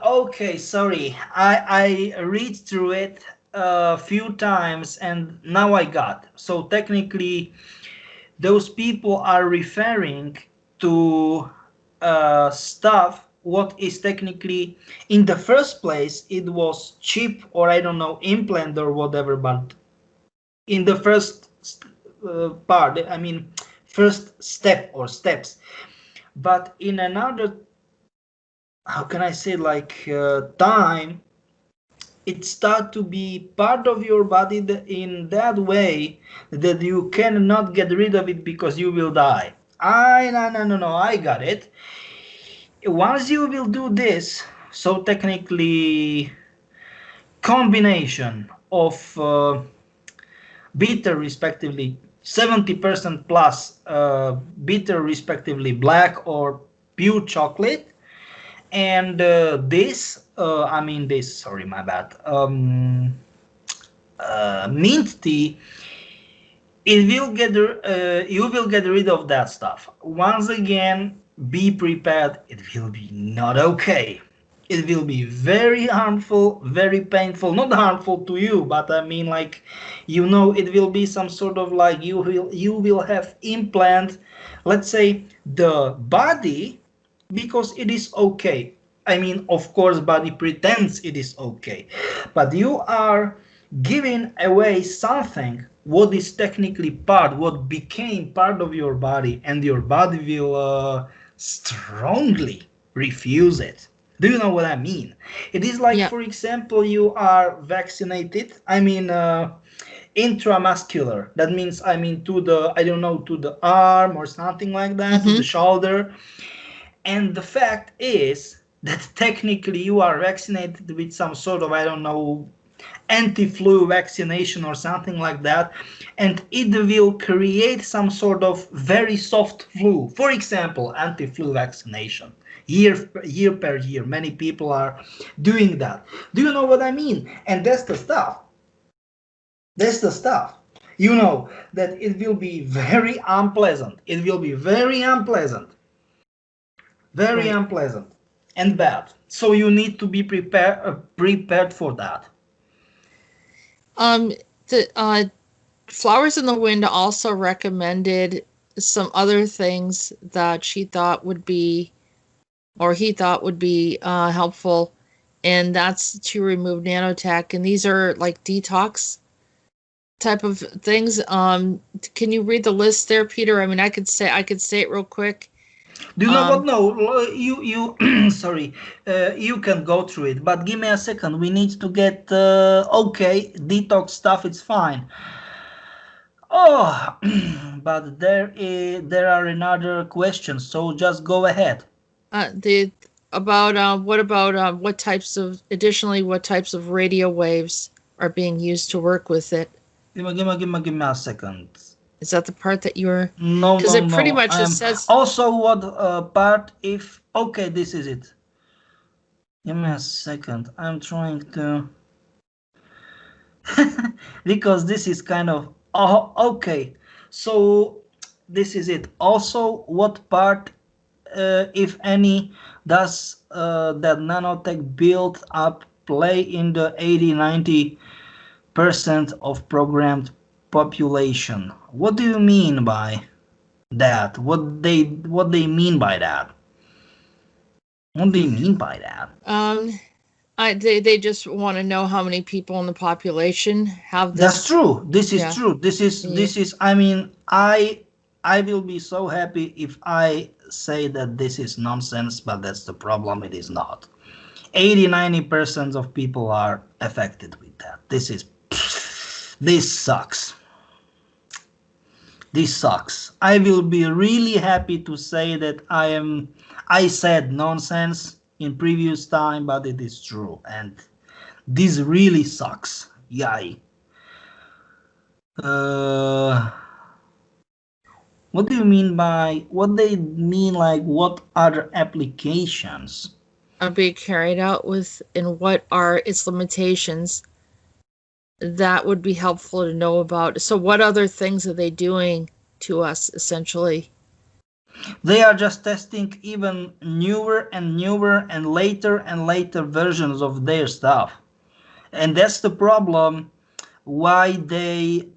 Okay, sorry. I read through it a few times and now I got. So technically, those people are referring to stuff what is technically in the first place it was cheap or I don't know implant or whatever, but in the first part, I mean first step or steps, but in another, how can I say, like time, it start to be part of your body in that way that you cannot get rid of it because you will die. No, I got it. Once you will do this, so technically combination of bitter respectively 70% plus bitter respectively black or pure chocolate, and this I mean this, sorry, my bad, mint tea, it will get you will get rid of that stuff. Once again, be prepared, it will be not okay. It will be very harmful, very painful, not harmful to you, but I mean, like, it will be some sort of like you will have implant, let's say, the body, because it is okay. I mean, of course, body pretends it is okay, but you are giving away something what is technically part, what became part of your body, and your body will strongly refuse it. Do you know what I mean? It is like, Yeah. for example, you are vaccinated. I mean, intramuscular. That means, I mean, to the, I don't know, to the arm or something like that, to the Mm-hmm. shoulder. And the fact is that technically you are vaccinated with some sort of, I don't know, anti-flu vaccination or something like that, and it will create some sort of very soft flu. For example, anti-flu vaccination. Year per year, many people are doing that. Do you know what I mean? And that's the stuff. That's the stuff. You know that it will be very unpleasant. It will be very unpleasant. Very Right. unpleasant and bad. So you need to be prepared for that. Um, the Flowers in the Wind also recommended some other things that she thought would be, or he thought would be helpful, and that's to remove nanotech. And these are like detox type of things. Can you read the list there, Peter? I mean, I could say it real quick. Do you know what? Um, No, you sorry, you can go through it, but give me a second. We need to get okay detox stuff. It's fine. Oh, but there are another questions. So just go ahead. the about what about what types of radio waves are being used to work with it? Give me a second. Is that the part that you're? No, Because no, it pretty no. much it says. Also what part if okay, this is it. Give me a second. I'm trying to because this is kind of oh okay. So this is it. Also, what part, if any, does that nanotech build up play in the 80-90% of programmed population? What do you mean by that? What they mean by that? What do you mean by that? Um, they just want to know how many people in the population have That's this. true. This is Yeah. true. This is. I mean, I will be so happy if I say that this is nonsense, but that's the problem. It is not. 80-90% of people are affected with that. This sucks. This sucks. I will be really happy to say that I said nonsense in previous time, but it is true, and this really sucks. Yay. Uh, what do you mean by what they mean? Like what other applications? Are being carried out with, and what are its limitations? That would be helpful to know about. So, what other things are they doing to us, essentially? They are just testing even newer and later versions of their stuff. And that's the problem why they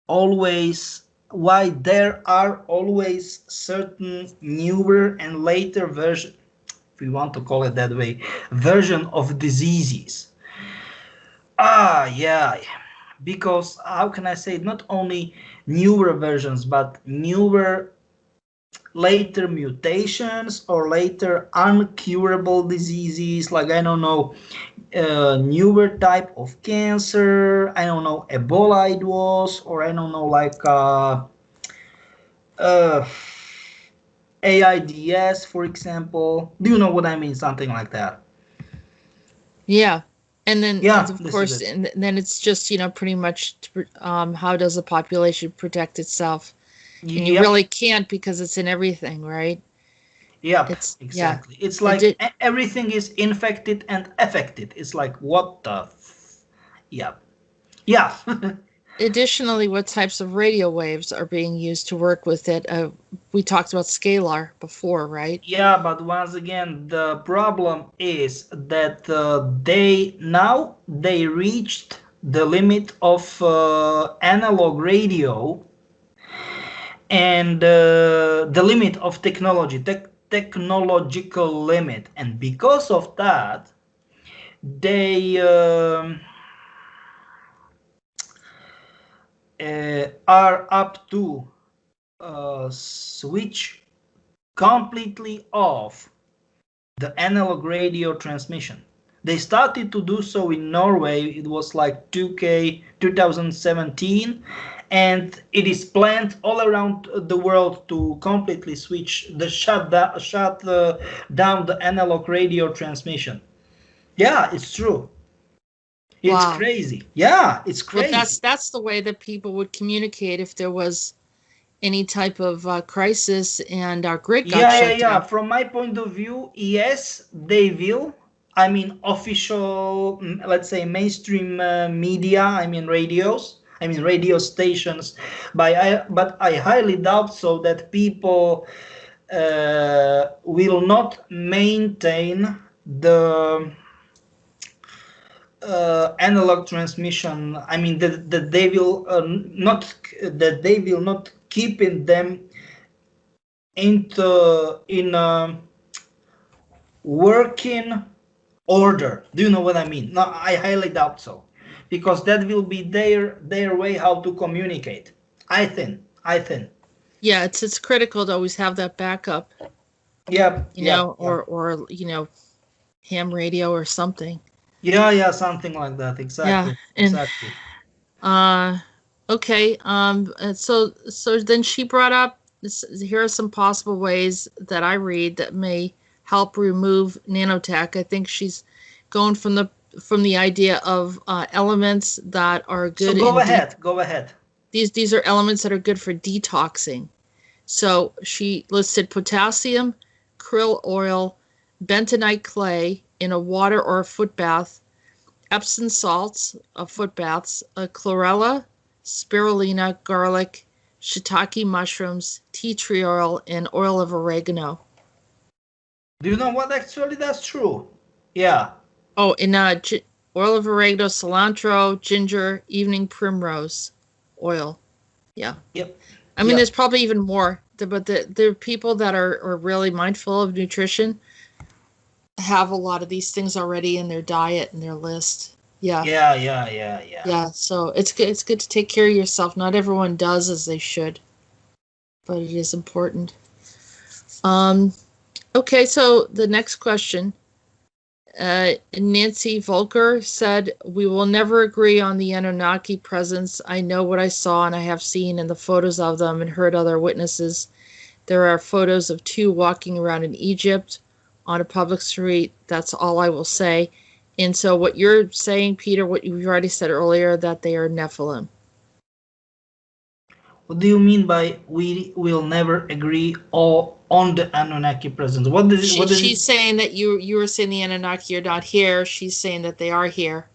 always why there are always certain newer and later version, if we want to call it that way, version of diseases. Yeah, because how can I say it? Not only newer versions, but newer later mutations or later uncurable diseases, like I don't know, newer type of cancer, I don't know, Ebola it was, or I don't know, like uh, AIDS, for example. Do you know what I mean? Something like that. Yeah. And then, Yeah, of this is course, it. and then it's just, pretty much how does a population protect itself? And you Yep, really can't because it's in everything, right? yep, It's, yeah. exactly. It's It like did. everything is infected and affected. It's like, what the? Yep. Yeah. Additionally, what types of radio waves are being used to work with it? We talked about scalar before, right? Yeah, but once again, the problem is that they reached the limit of analog radio and the limit of technology, technological limit, and because of that, they are up to switch completely off the analog radio transmission. They started to do so in Norway. It was like 2K 2017, and it is planned all around the world to completely switch the shut down the analog radio transmission. Yeah, it's true. It's Wow. crazy. Yeah, it's Well, crazy. that's the way that people would communicate if there was any type of crisis and our grid got shut Yeah. down. From my point of view, yes, they will. I mean, official, let's say, mainstream media. I mean, radios. I mean, radio stations. But I highly doubt so that people will not maintain the analog transmission. I mean, that they will not keep in them into in working order. Do you know what I mean? No, I highly doubt so, because that will be their way how to communicate. I think. Yeah, it's critical to always have that backup, Yep. or ham radio or something. Yeah, something like that. Yeah, Exactly, and exactly. uh, okay. So then she brought up here are some possible ways that I read that may help remove nanotech. I think she's going from the idea of elements that are So good go in ahead, go ahead. these are elements that are good for detoxing. So she listed potassium, krill oil, bentonite clay in a water or a foot bath, Epsom salts, foot baths, chlorella, spirulina, garlic, shiitake mushrooms, tea tree oil, and oil of oregano. Do you know what? Actually, that's true. Yeah, Oh, and oil of oregano, cilantro, ginger, evening primrose oil. Yeah. yep, I mean, there's yep. probably even more, but there are people that are really mindful of nutrition have a lot of these things already in their diet and their list. Yeah. Yeah. Yeah. So it's good to take care of yourself. Not everyone does as they should, but it is important. Um okay, so the next question. Nancy Volker said, "We will never agree on the Anunnaki presence. I know what I saw and I have seen in the photos of them and heard other witnesses. There are photos of two walking around in Egypt on a public street. That's all I will say." And so, what you're saying, Peter, what you've already said earlier, that they are Nephilim. What do you mean by we will never agree all on the Anunnaki presence? What does it? What does it? She's saying that you were saying the Anunnaki are not here. She's saying that they are here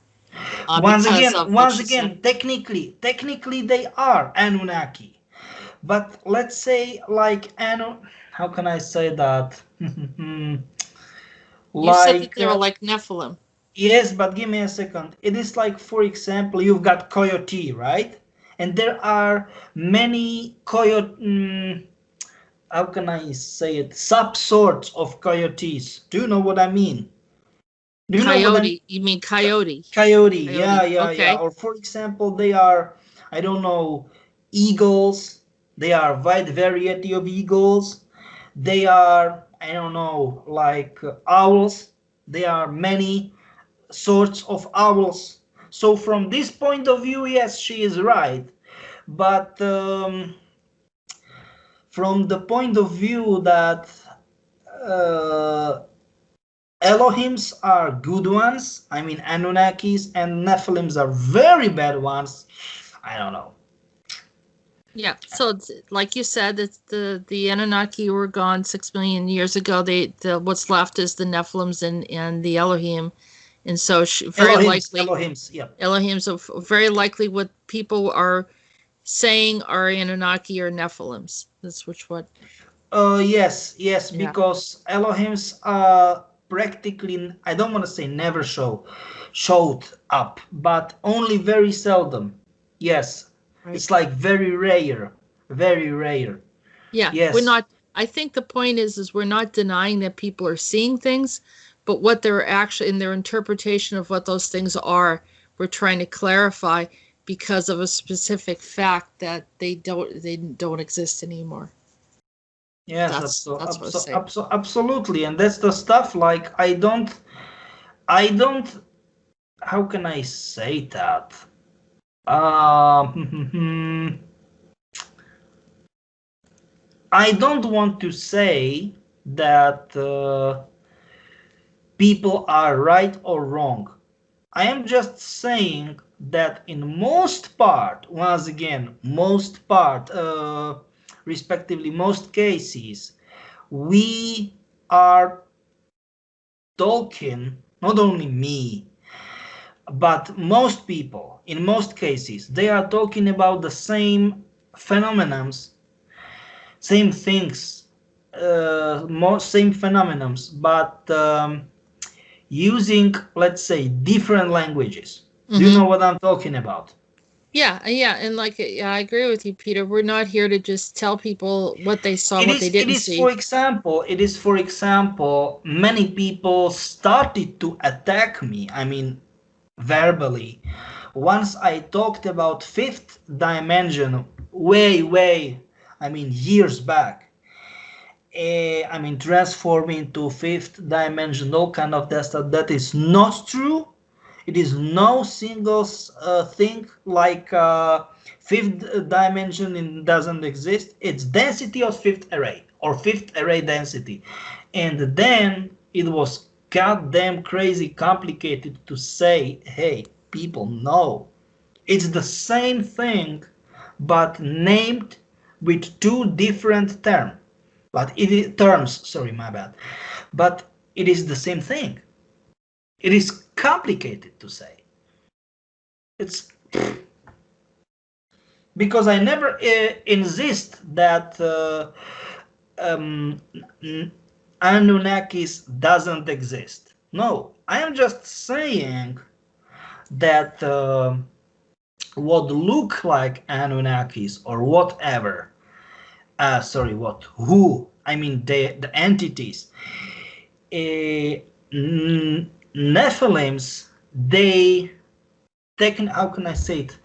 Once because again, of what she said. technically they are Anunnaki. But let's say like how can I say that? You said that Like they were like Nephilim. yes, but give me a second. It is like, for example, you've got coyote, right? And there are many coyote. How can I say it? Subsorts of coyotes. Do you know what I mean? Do you know what I mean? Coyote. You mean coyote? Coyote. Yeah, Coyote. yeah, yeah. Okay. Or for example, they are, I don't know, eagles. They are wide variety of eagles. They are, I don't know, like owls. There are many sorts of owls. So from this point of view, yes, she is right. But from the point of view that uh, Elohims are good ones, I mean Anunnakis, and Nephilims are very bad ones, I don't know. Yeah. So like you said, it's the Anunnaki were gone 6 million years ago. The what's left is the Nephilims and the Elohim, and so very Elohims, likely Elohims, yeah. Elohim's very likely what people are saying are Anunnaki or Nephilims. That's which what. Yes, yes, Yeah. because Elohims practically, I don't want to say never showed up, but only very seldom. Yes, Right. it's like very rare, very rare. Yeah. We're Yes, not. I think the point is we're not denying that people are seeing things, but what they're actually in their interpretation of what those things are, we're trying to clarify because of a specific fact that they don't exist anymore. yes, That's what I say. absolutely, and that's the stuff. Like I don't. How can I say that? I don't want to say that. People are right or wrong. I am just saying that in most part, once again, most part, respectively, most cases, we are talking, not only me, but most people, in most cases, they are talking about the same phenomenons, same things, same phenomenons, but using, let's say, different languages. Do you Mm-hmm. know what I'm talking about? Yeah, yeah, and like yeah, I agree with you, Peter. We're not here to just tell people what they saw, It what they is, it didn't is for see. example, it is for example, many people started to attack me. I mean, verbally. Once I talked about fifth dimension, I mean, years back. I mean, transforming to fifth dimension, all kind of that stuff. That is not true. It is no single thing like fifth dimension doesn't exist. It's density of fifth array or fifth array density. And then it was goddamn crazy complicated to say, hey, people, no. It's the same thing, but named with two different terms. But it is terms, sorry, my bad. But it is the same thing. It is complicated to say. It's because I never insist that um, Anunnakis doesn't exist. No, I am just saying that what look like Anunnakis or whatever. Sorry, what? Who? I mean the entities. Nephilims. They how can I say it?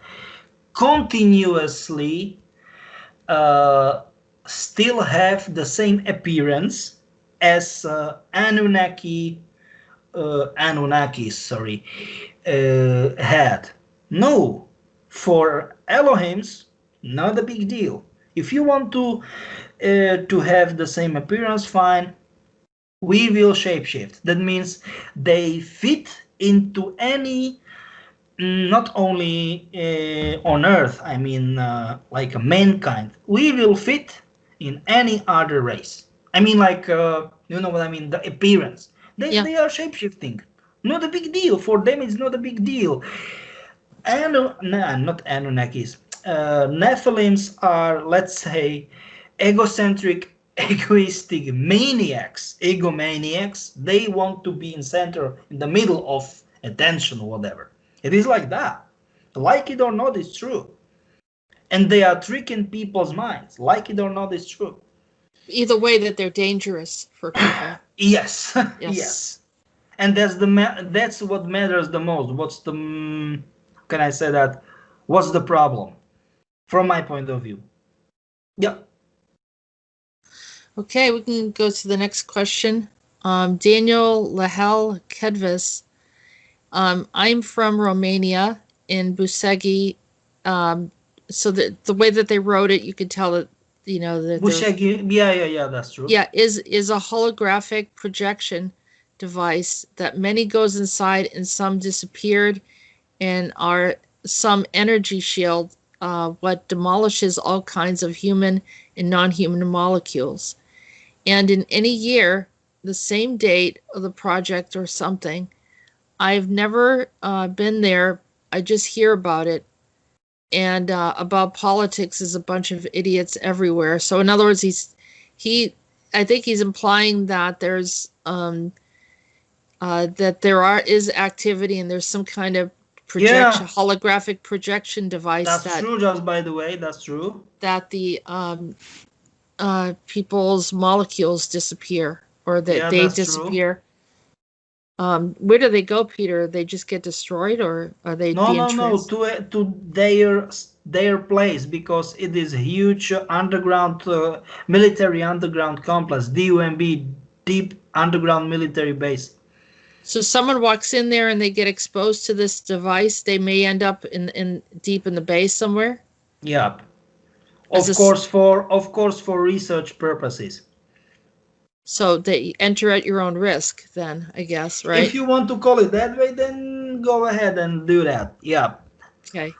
Continuously uh, still have the same appearance as Anunnakis, sorry, had. No, for Elohims, not a big deal. If you want to have the same appearance, fine. We will shapeshift. That means they fit into any, not only on Earth, I mean, like mankind, we will fit in any other race. I mean, like, you know what I mean, the appearance. Yeah. They are shapeshifting. Not a big deal. For them, it's not a big deal. Not Anunnakis. Nephilims are, let's say, egocentric, egoistic maniacs, egomaniacs. They want to be in center, in the middle of attention, whatever. It is like that. Like it or not, it's true. And they are tricking people's minds. Like it or not, it's true. Either way, that they're dangerous for people. Yes, Yes. yes. And that's what matters the most. What's the can I say that? What's the problem from my point of view? Yeah. Okay, we can go to the next question. Daniel Lahel Kedvis. I'm from Romania in Busegi. So the way that they wrote it, you could tell that, that they're, Bushagi, yeah, that's true. yeah, is a holographic projection device that many goes inside and some disappeared, and are some energy shield, what demolishes all kinds of human and non-human molecules. And in any year, the same date of the project or something, I've never been there. I just hear about it. And about politics is a bunch of idiots everywhere. So in other words, I think he's implying that there's that is activity, and there's some kind of projection, Yeah, holographic projection device that's true. Just by the way, that's true. that the people's molecules disappear, or that Yeah, they that's true. disappear. Where do they go, Peter? They just get destroyed, or are they No, being no, no. To their place, because it is a huge underground military underground complex, DUMB, deep underground military base. So someone walks in there and they get exposed to this device, they may end up in deep in the base somewhere. Yeah, As a, of course for research purposes. so they enter at your own risk, then I guess, If right? you want to call it that way, then go ahead and do that. Yeah. Okay.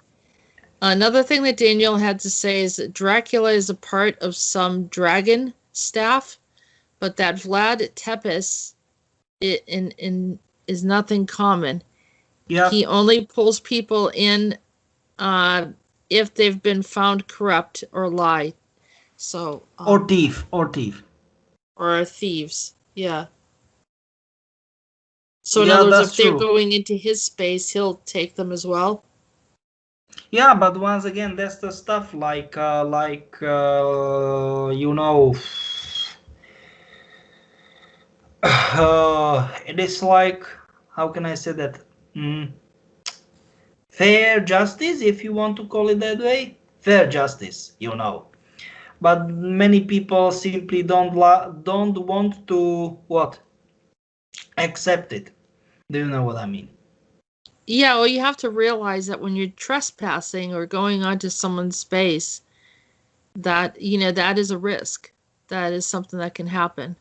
Another thing that Daniel had to say is that Dracula is a part of some dragon staff, but that Vlad Tepes is nothing common. Yeah. He only pulls people in uh, if they've been found corrupt or lie. So Or thief. or are thieves. Yeah. So in Yeah, other words, if that's they're true. going into his space, he'll take them as well. Yeah, but once again, that's the stuff you know, it is like, how can I say that? Mm, fair justice, if you want to call it that way. Fair justice, you know. But many people simply don't want to what accept it. Do you know what I mean? Yeah, well, you have to realize that when you're trespassing or going onto someone's space, that, that is a risk. That is something that can happen.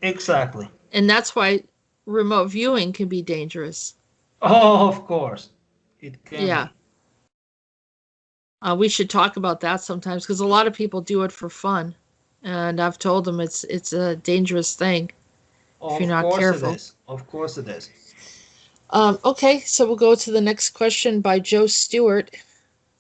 Exactly. And that's why remote viewing can be dangerous. Oh, of course, it can Yeah. be. We should talk about that sometimes, because a lot of people do it for fun. And I've told them it's a dangerous thing if you're Of not course it careful. is. Of course it is. Okay, so we'll go to the next question by Joe Stewart.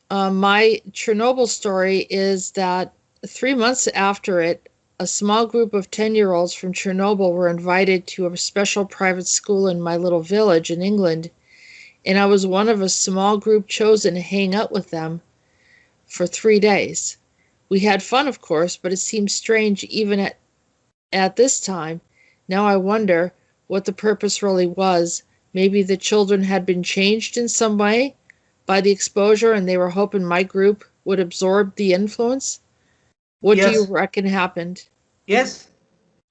My Chernobyl story is that 3 months after it, a small group of 10-year-olds from Chernobyl were invited to a special private school in my little village in England, and I was one of a small group chosen to hang out with them for 3 days. We had fun, of course, but it seemed strange even at this time. Now I wonder what the purpose really was. Maybe the children had been changed in some way by the exposure, and they were hoping my group would absorb the influence. What do you Yes, reckon happened? yes,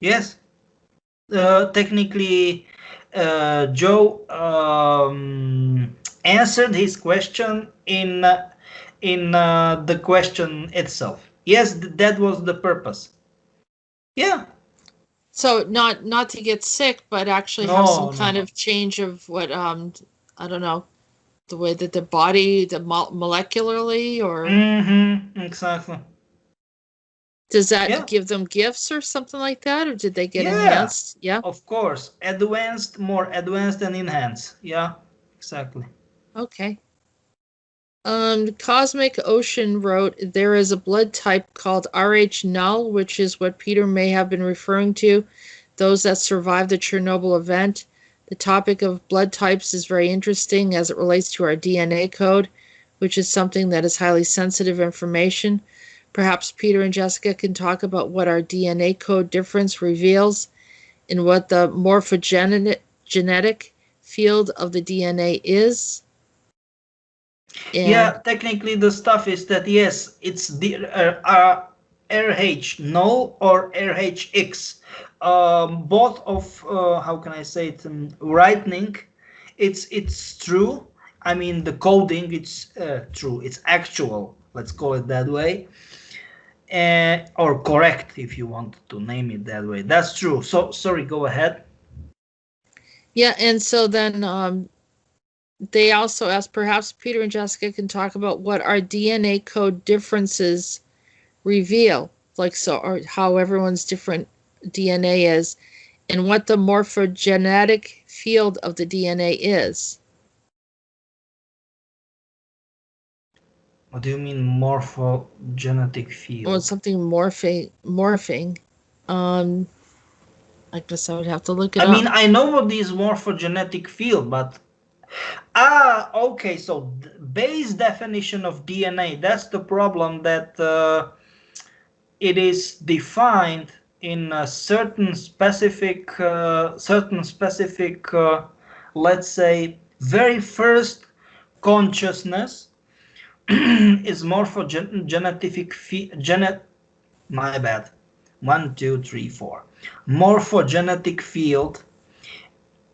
yes. Technically, Joe answered his question in the question itself. Yes, that was the purpose. Yeah. So not to get sick, but actually have some No, no, kind no. of change of what, I don't know, the way that the body, molecularly, or Mm-hmm. Exactly. does that Yeah. give them gifts or something like that, or did they get Yeah. enhanced? Yeah. Of course. Advanced, more advanced and enhanced. Yeah. Exactly. Okay. Cosmic Ocean wrote, there is a blood type called Rh null, which is what Peter may have been referring to, those that survived the Chernobyl event. The topic of blood types is very interesting as it relates to our DNA code, which is something that is highly sensitive information. Perhaps Peter and Jessica can talk about what our DNA code difference reveals and what the morphogenetic field of the DNA is. Yeah, And technically the stuff is that yes, it's the RH null or RHX. Both of how can I say it? Writing, it's true. I mean the coding, it's true. It's actual. Let's call it that way. Or correct if you want to name it that way. That's true. So sorry, go ahead. yeah, and so then they also asked perhaps Peter and Jessica can talk about what our DNA code differences reveal, like so, or how everyone's different DNA is, and what the morphogenetic field of the DNA is. What do you mean morphogenetic Or field? something morphing. Um, I guess I would have to look it I mean, up. I know what is morphogenetic field, but okay. So base definition of DNA. That's the problem that it is defined in a let's say, very first consciousness is morphogenetic genet. My bad. 1, 2, 3, 4. Morphogenetic field,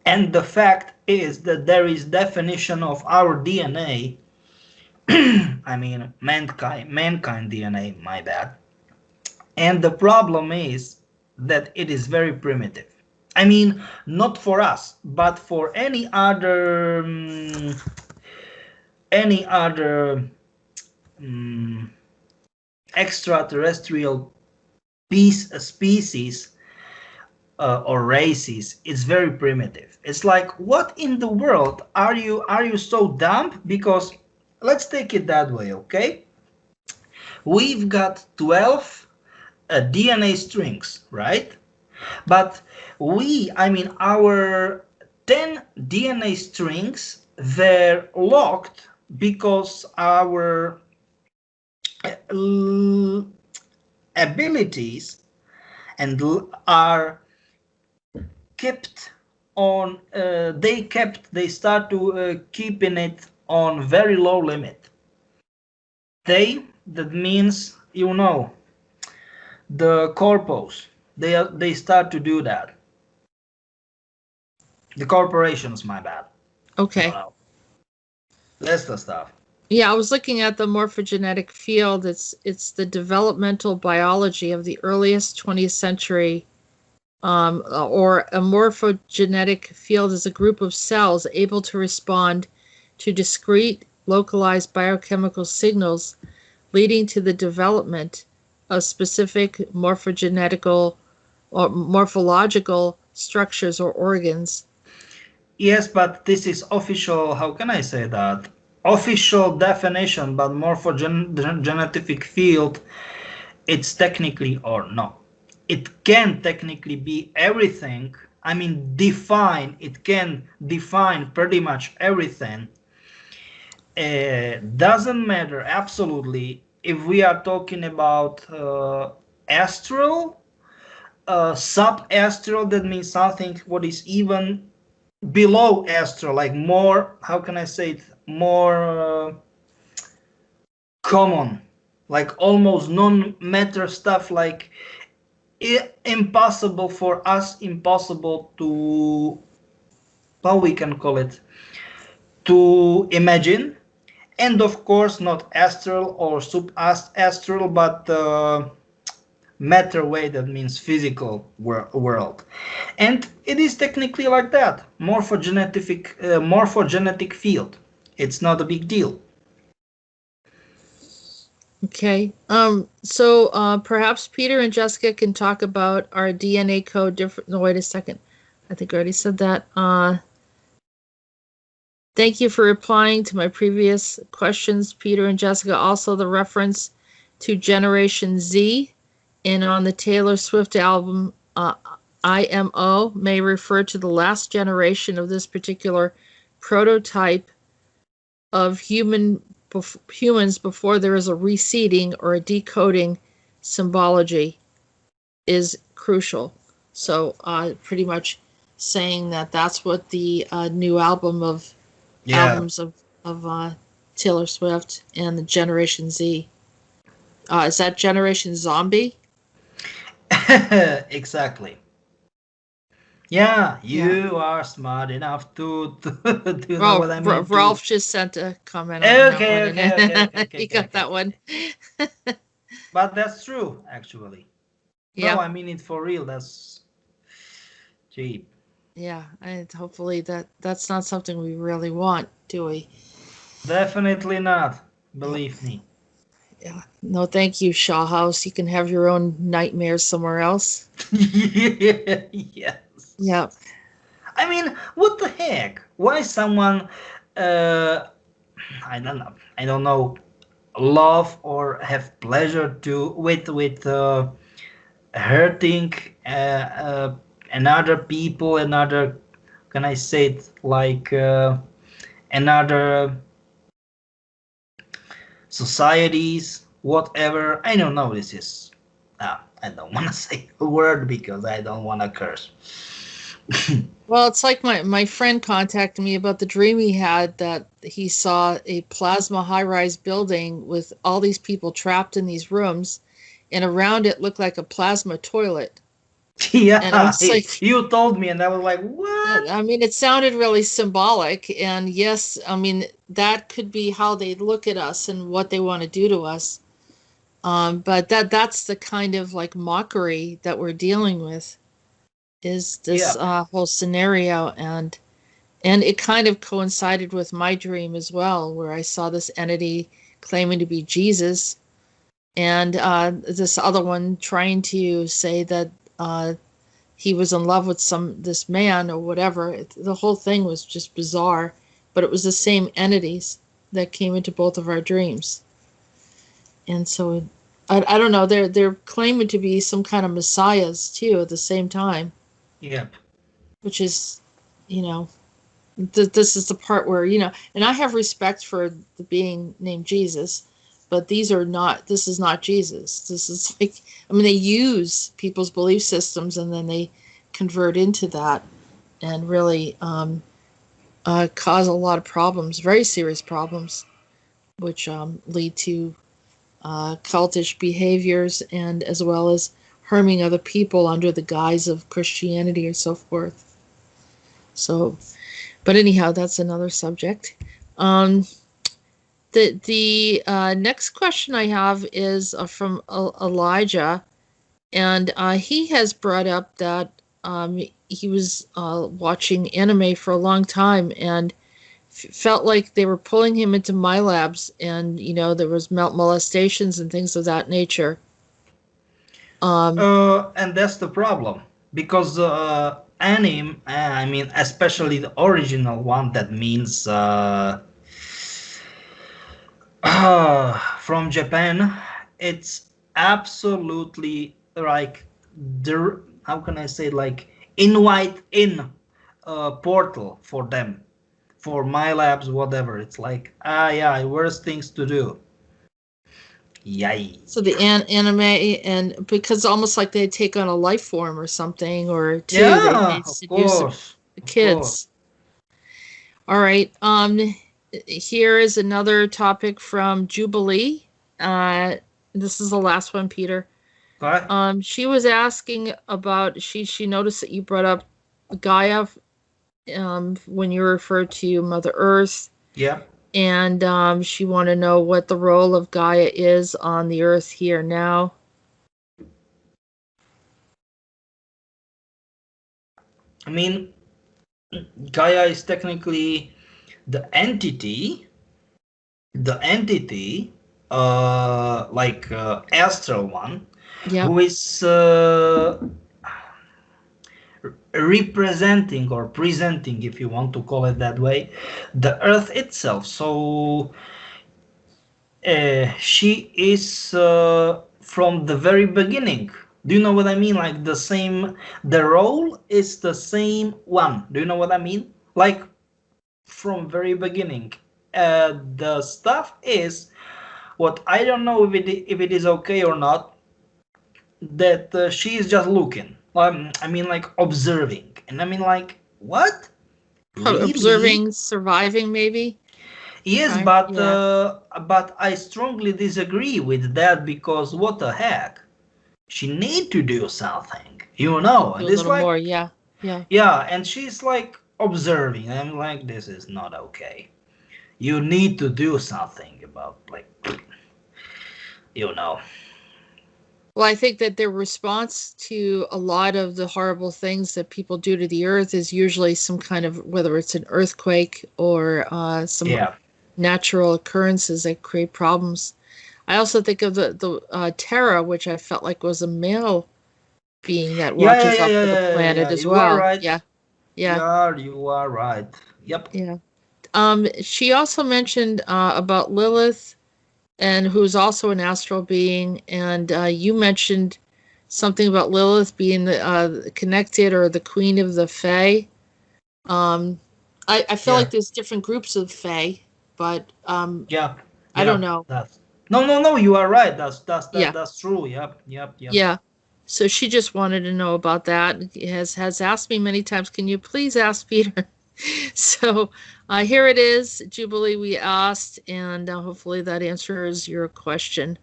and the fact is that there is definition of our DNA. I mean mankind DNA, my bad. And the problem is that it is very primitive. I mean, not for us, but for any other um, extraterrestrial species or races. It's very primitive. It's like, what in the world are you so dumb? Because let's take it that way, okay? We've got 12 DNA strings, right? But I mean, our 10 DNA strings, they're locked because our uh, abilities and are kept on, they start to keeping it on very low limit. That means, the corpos, they start to do that. The corporations, my bad. No, Okay. no. That's the stuff. Yeah, I was looking at the morphogenetic field. It's the developmental biology of the earliest 20th century. Or a morphogenetic field is a group of cells able to respond to discrete, localized biochemical signals, leading to the development of specific morphological structures or organs. Yes, but this is official. How can I say that? Official definition, but morphogenetic field, it's technically or no. It can technically be everything. I mean, it can define pretty much everything. Doesn't matter absolutely if we are talking about astral, sub-astral, that means something what is even below astral, like more, how can I say it, more common, like almost non-matter stuff, like impossible for us, impossible to, how we can call it, to imagine. And of course not astral or sub-astral, but matter way, that means physical world. And it is technically like that, morphogenetic field. It's not a big deal. Okay. So perhaps Peter and Jessica can talk about our DNA code different. No, wait a second. I think I already said that. Thank you for replying to my previous questions, Peter and Jessica. Also, the reference to Generation Z and on the Taylor Swift album IMO may refer to the last generation of this particular prototype of humans before there is a reseeding or a decoding symbology is crucial. So pretty much saying that that's what the new Yeah, albums of Taylor Swift and the Generation Z. Is that Generation Zombie? exactly. Yeah, Yeah. you are smart enough to know what I mean too. Ralph just sent a comment on that Okay, one, okay, okay, okay, and okay, he okay, got okay, that okay. one. But that's true, actually. No, Yeah, I mean it for real. That's cheap. yeah. And hopefully that's not something we really want, do we? Definitely not. Yeah, Believe me. yeah. No, thank you, Shaw House. You can have your own nightmares somewhere else. Yes. Yeah. I mean, what the heck? Why someone, uh, I don't know, love or have pleasure to with hurting another people, another, can I say it like another societies, whatever. I don't know. This is. I don't want to say a word because I don't want to curse. Well, it's like my friend contacted me about the dream he had that he saw a plasma high rise building with all these people trapped in these rooms, and around it looked like a plasma toilet. And I Yeah, was like, you told me, and I was like, what? I mean, it sounded really symbolic. And yes, I mean, that could be how they look at us and what they want to do to us. But that's the kind of like mockery that we're dealing with is this Yep. whole scenario. And it kind of coincided with my dream as well, where I saw this entity claiming to be Jesus, and this other one trying to say that he was in love with this man or whatever. The whole thing was just bizarre, but it was the same entities that came into both of our dreams, and so I don't know. They're claiming to be some kind of messiahs too at the same time, Yep. which is, you know, this is the part where, and I have respect for the being named Jesus, but this is not Jesus. This is like, I mean, they use people's belief systems and then they convert into that and really cause a lot of problems, very serious problems, which lead to cultish behaviors and as well as harming other people under the guise of Christianity or so forth. So, but anyhow, that's another subject. Um, the next question I have is from Elijah, and he has brought up that he was watching anime for a long time and felt like they were pulling him into Milabs, and there was molestations and things of that nature. Um, And that's the problem because anime, I mean, especially the original one, that means from Japan, it's absolutely like the, how can I say, like invite in portal for them, for my labs, whatever. It's like, yeah, worst things to do. Yay. so the anime, and because almost like they take on a life form or something, or two, Yeah, they seduce the of course. kids. All right. Here is another topic from Jubilee. Uh, this is the last one, Peter. Okay. She was asking about she noticed that you brought up Gaia when you referred to Mother Earth, Yeah. and she wanted to know what the role of Gaia is on the Earth here now. I mean, Gaia is technically the entity, like astral one, Yep. who is representing or presenting, if you want to call it that way, the Earth itself. So she is from the very beginning. Do you know what I mean? Like the same, the role is the same one. Do you know what I mean? Like from very beginning. The stuff is what I don't know if it is okay or not. That she is just looking. I mean, like observing, and I mean, like what? Really? Observing, surviving, maybe. Yes, Trying. Yeah. but I strongly disagree with that because what the heck? She need to do something, you know. Do And a it's little like, more. Yeah. Yeah. yeah, and she's like observing. I'm like, this is not okay. You need to do something about like, you know. Well, I think that their response to a lot of the horrible things that people do to the earth is usually some kind of, whether it's an earthquake or some Yeah, natural occurrences that create problems. I also think of the Terra, which I felt like was a male being that watches over the planet yeah. as You are well. right. Yeah, yeah, Yeah, you are right. Yep. yeah. She also mentioned about Lilith, and who's also an astral being, and you mentioned something about Lilith being connected or the queen of the Fae. Um, I feel Yeah, like there's different groups of Fae, but yeah, I don't yeah. know. That's no. You are right. Yeah, That's true. Yep, yep, yep. yeah. So she just wanted to know about that. Has asked me many times, can you please ask Peter? So here it is, Jubilee. We asked, and hopefully that answers your question.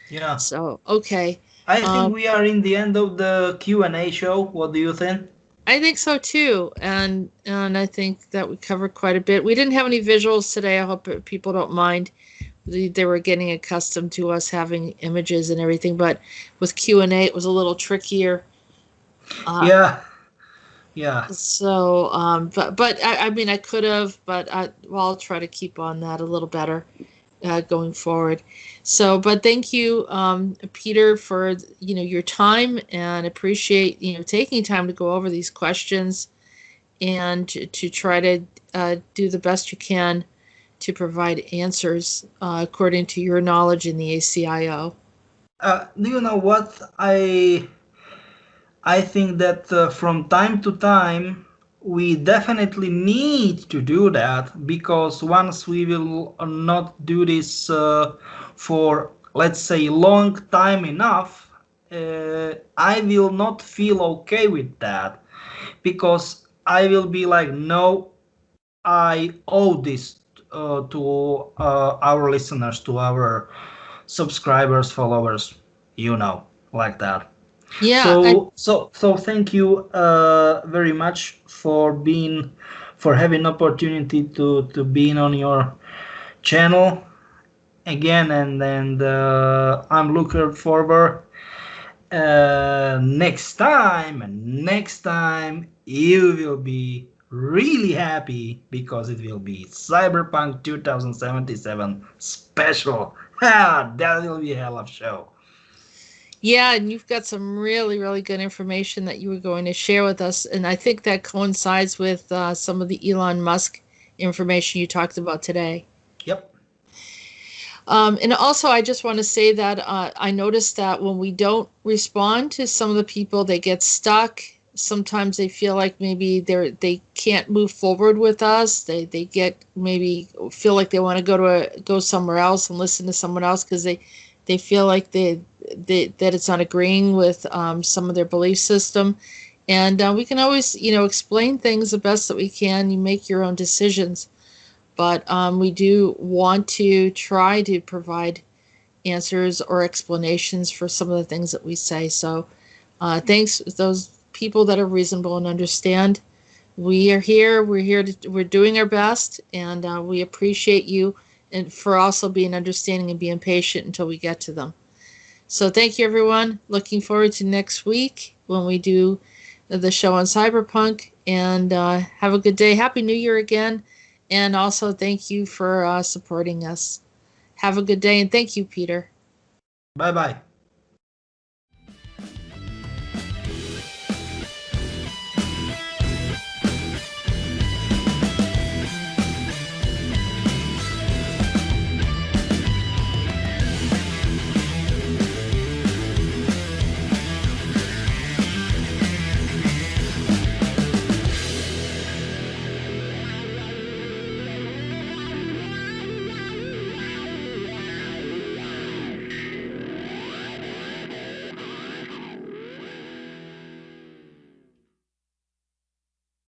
Yeah. So okay, I think um, we are in the end of the Q&A show. What do you think? I think so too, and I think that we covered quite a bit. We didn't have any visuals today. I hope people don't mind. They were getting accustomed to us having images and everything, but with Q&A it was a little trickier. Uh, Yeah, yeah. so, but I mean, I could have, but well, I'll try to keep on that a little better going forward. So, but thank you, Peter, for your time, and appreciate taking time to go over these questions and to try to do the best you can to provide answers according to your knowledge in the ACIO. Do you know what? I think that from time to time we definitely need to do that because once we will not do this for, let's say, long time enough, I will not feel okay with that because I will be like, no, I owe this to our listeners, to our subscribers, followers, like that. Yeah, So thank you very much for having opportunity to being on your channel again, and I'm looking forward next time you will be really happy because it will be Cyberpunk 2077 special. That will be a hell of a show. yeah, and you've got some really, really good information that you were going to share with us, and I think that coincides with some of the Elon Musk information you talked about today. Yep. And also, I just want to say that I noticed that when we don't respond to some of the people, they get stuck. Sometimes they feel like maybe they can't move forward with us. They get maybe feel like they want to go somewhere else and listen to someone else because they feel like that it's not agreeing with some of their belief system. And we can always explain things the best that we can. You make your own decisions, but we do want to try to provide answers or explanations for some of the things that we say. So thanks to those people that are reasonable and understand. We are here. We're doing our best, and we appreciate you and for also being understanding and being patient until we get to them. So thank you, everyone. Looking forward to next week when we do the show on cyberpunk. And have a good day. Happy New Year again. And also thank you for supporting us. Have a good day, and thank you, Peter. Bye bye.